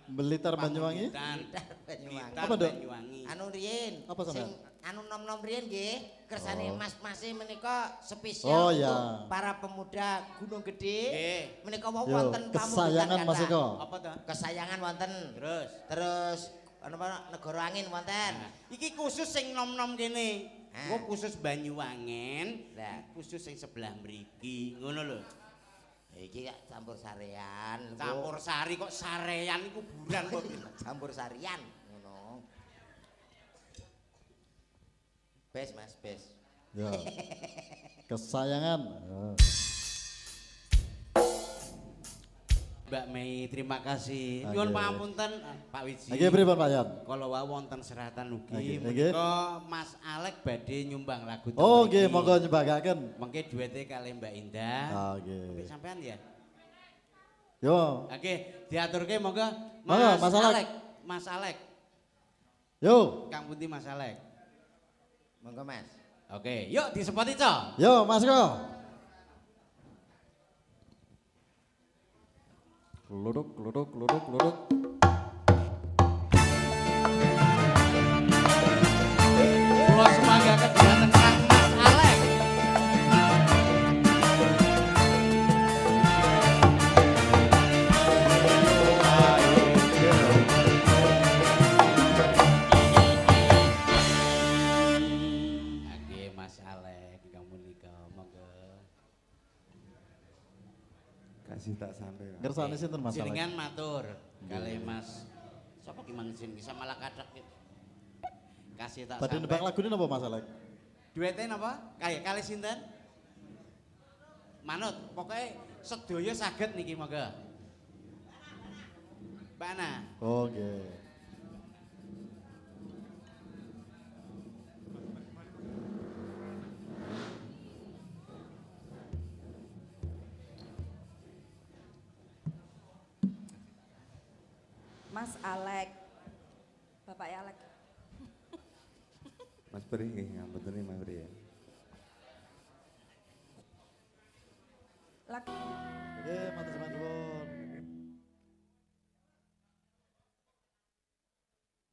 Blitar Banyuwangi. Blitar Banyuwangi. Apa, Dok? Banyuwangi. Anu riyen. Apa sampean? Sing anu nom-nom riyen nggih, kersane Oh. mas-mase menika spesial Oh, untuk ya. para pemuda Gunung Gede. Nggih. Menika wau Yo, wonten kesayangan Mas Eko. Apa ta? Kesayangan wonten. Terus Terus apa negara angin wonten. iki khusus sing nom-nom kene. Ah. Gua khusus Banyuwangen. Lah. Khusus sing sebelah mriki. Ngono lho. Iki gak campur sarean. Campur sari kok sarean iku kuburan kok. Campur sarian ngono. Bes Mas, bes. Ya. Kesayangan. Mbak Mei, terima kasih. Oke. Nyuwun pangapunten Pak Wiji. Nggih pripun Pak Yan? Kalau wau wonten seratan ugi Nggih, nggih. menika Mas Alek badhe nyumbang lagu teng Oh mriki. nggih, monggo nyebagaken. Mengke duete kali Mbak Indah. Ah nggih. Sampean ya? Yo. Oke, diaturke monggo Monggo, Mas Alek. Mas Alek. Yo. Kang Pundi Mas Alek. Monggo Mas. Oke, yuk disepoti, Cok. Yo, Mas Ko. Kluduk. Kula semanggaken dhumateng Kang Mas Alek. Oke, Mas Alek, Kang Punika, monggo. Kasih tak sampai. Pak. Kersane sinten Mas Alek? Jenengan matur kali Mas. Sapa ki mang jeneng bisa malah kathak. Kasih tak Badhe nebak lagune napa Mas Alek? Duete napa? Kayak kali sinten? Manut, pokoknya sedaya saged niki monggo. Mbak Ana. Oh nggih. Mas Alek. Bapak Alek. Mas Beri nggih ngapunten nih Mas Beri ya. Lagu Nggih, matur nuwun.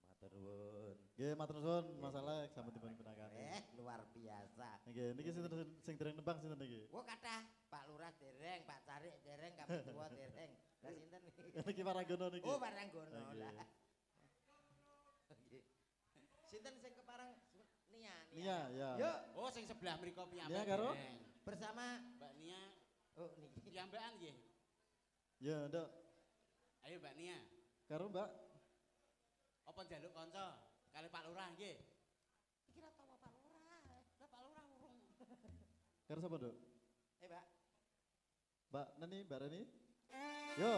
Matur nuwun. Nggih, matur nuwun Mas Alek sampe dipun pinakane. Luar biasa. Nggih, niki sinten sing dereng nembang sinten niki? Wah kathah, Pak Lurah dereng, Pak Carik dereng, Kapituwa dereng. Lah sinten niki? Niki Paranggono niki. Oh Paranggono Oke. lah. sinten sing kepareng Nia. Nia, ya. Yuk. Oh, sing sebelah mriko piyambak. Nia karo? Bersama Mbak Nia. oh niki. Piyambakan nggih. Ya, Nduk. Ayo Mbak Nia. Karo Mbak. Apa njaluk kanca kali Pak Lurah nggih? Iki ra tau Pak Lurah. Lah Pak Lurah urung. Karo sapa, Nduk? Mbak. Mbak Neni, Mbak Reni. Yo.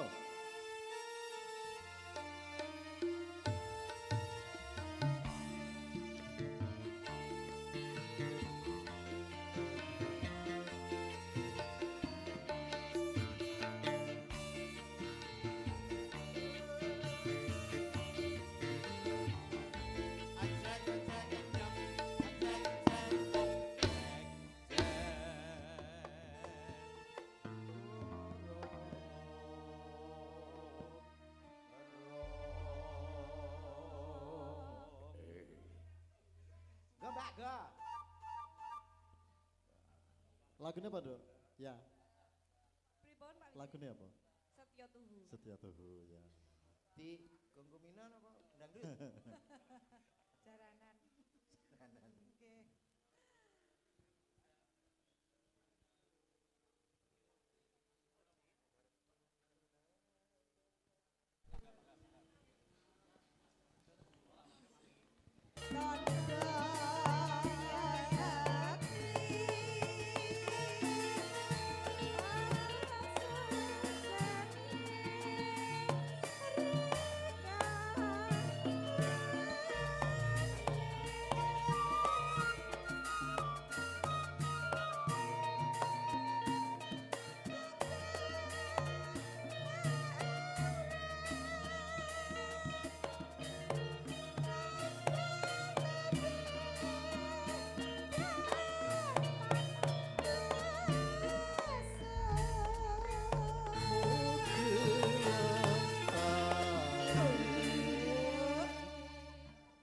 Go Mbak, go. Lagunya apa, Nduk? Ya. Pripun Pak? Lagunya apa? Setya Tuhu. Setia Tuhu, ya. Di gonggominan apa dangdut? Jaranan. Nggih.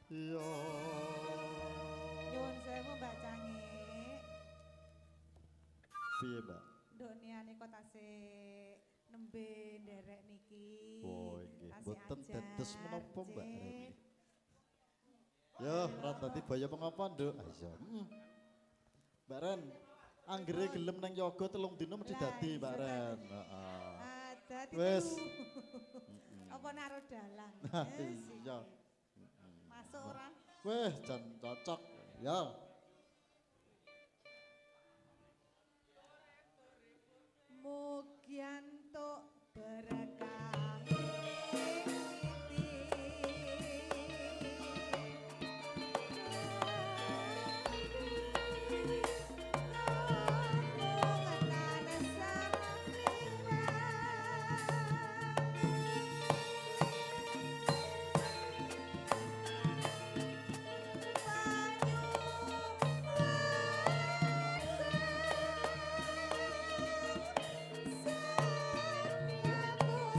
Yo. Nyuwun sewu Mbak Cangik. Piye, Mbak? Nduk niane kok tasih nembe nderek niki. Oh, nggih. Tasih Mboten ajar, dados menapa, Mbak Cik. Reni? Yo, ra dadi baya pengapa, Nduk? Ayo. Mbak Ren, anggere gelem nang yoga 3 dina mesti Lah, dadi, Mbak iso Ren. dadi. Heeh. Dadi Wes. telu. Apa naruh dalang? Iya. Masuk ora? Weh, jan cocok. Ya. Mugi antuk berkah.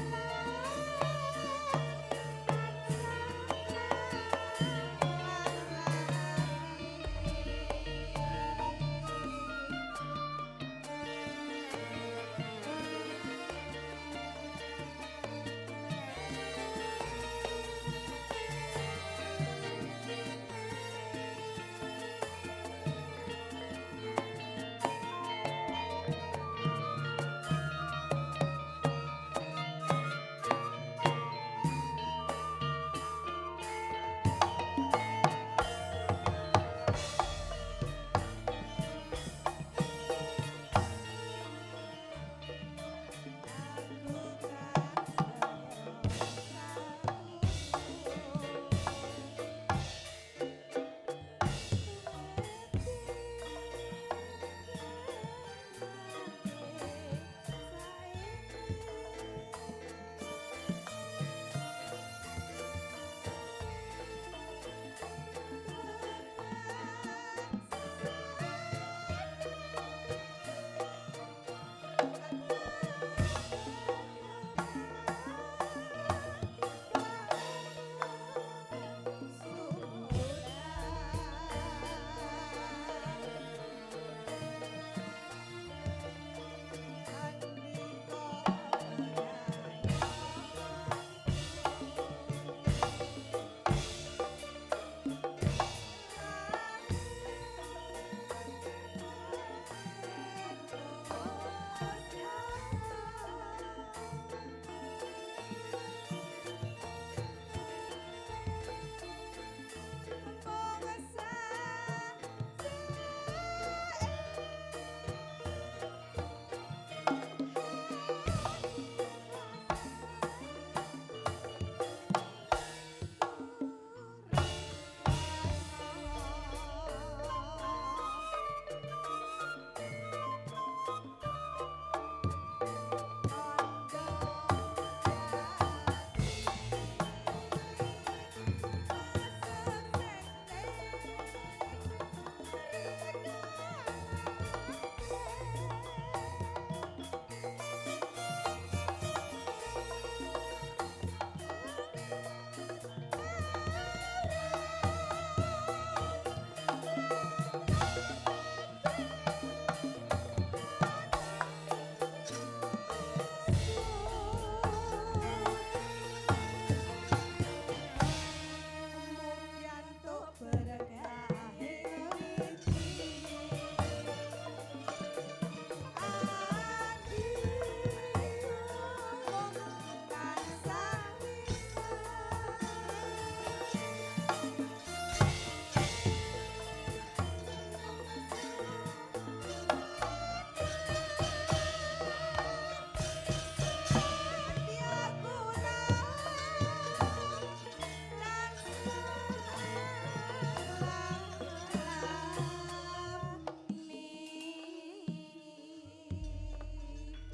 Saya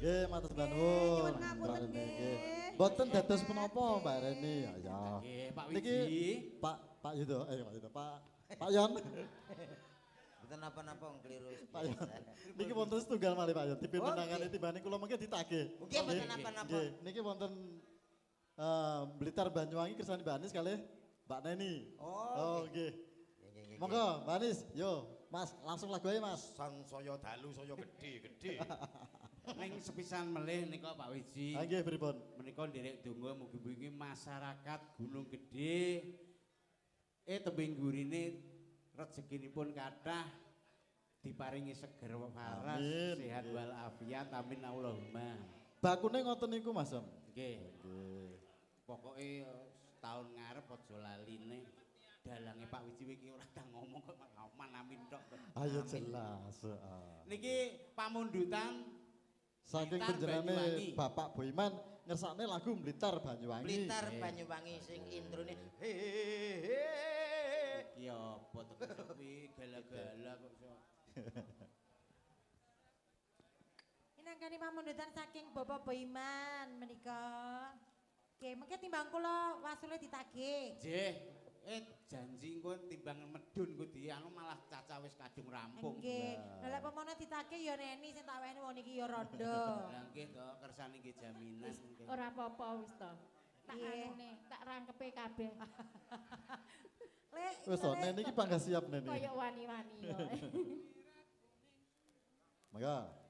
Nggih, matur Nyuwun nuwun. ngapunten nggih. Mboten dados menapa Mbak Reni. Ya. Nggih, Pak Niki Wiji. Pak Yudo, Pak Yudo, Pak Yon. Mboten napa-napa wong keliru. Pak Yon. Niki wonten setunggal malih Pak Yon. Dipun nangani timbane kula mengke ditagih. Nggih, mboten napa-napa. Nggih, niki wonten Blitar Banyuwangi kersane Mbak Anis kalih Mbak Neni. Oh, nggih. Monggo Mbak Anis, yo Mas, langsung lagu aja Mas. Sang saya dalu saya gede-gede. Ning sepisan melih nika Pak Wiji. Nggih, pripun? Menika nderek donga mugi-mugi masyarakat Gunung Gedhe tembing gurine rezekinipun kathah diparingi seger waras, Amin. sehat wal afiat. Amin Allahumma. Bakune ngoten niku Mas. Nggih. Nggih. Pokoke setahun ngarep aja laline. Dalange Pak Wiji iki ora tak ngomong kok malah amin tok. Ayo Amin. jelas. Niki pamundutan Saking Blitar penjenengane Banyuwangi. Bapak Boiman ngersakne lagu Blitar Banyuwangi. Blitar Banyuwangi sing introne iki apa to sepi gala-gala kok iso. Inangkani pamundutan saking Bapak Boiman menika. Oke, mengke timbang kula wasule ditagih. Nggih. Janji engko timbang medun ku anu malah caca wis kadung rampung. Nggih. Lha pemono ditagih ya Neni sing tak weni wong iki ya rondo. Lah nggih to kersane nggih jaminan nggih. Ora apa-apa wis to. Tak Iya. anune, tak rangkepe kabeh. Lek Wis to, Neni iki panggah siap Neni. Kaya wani-wani yo. Monggo.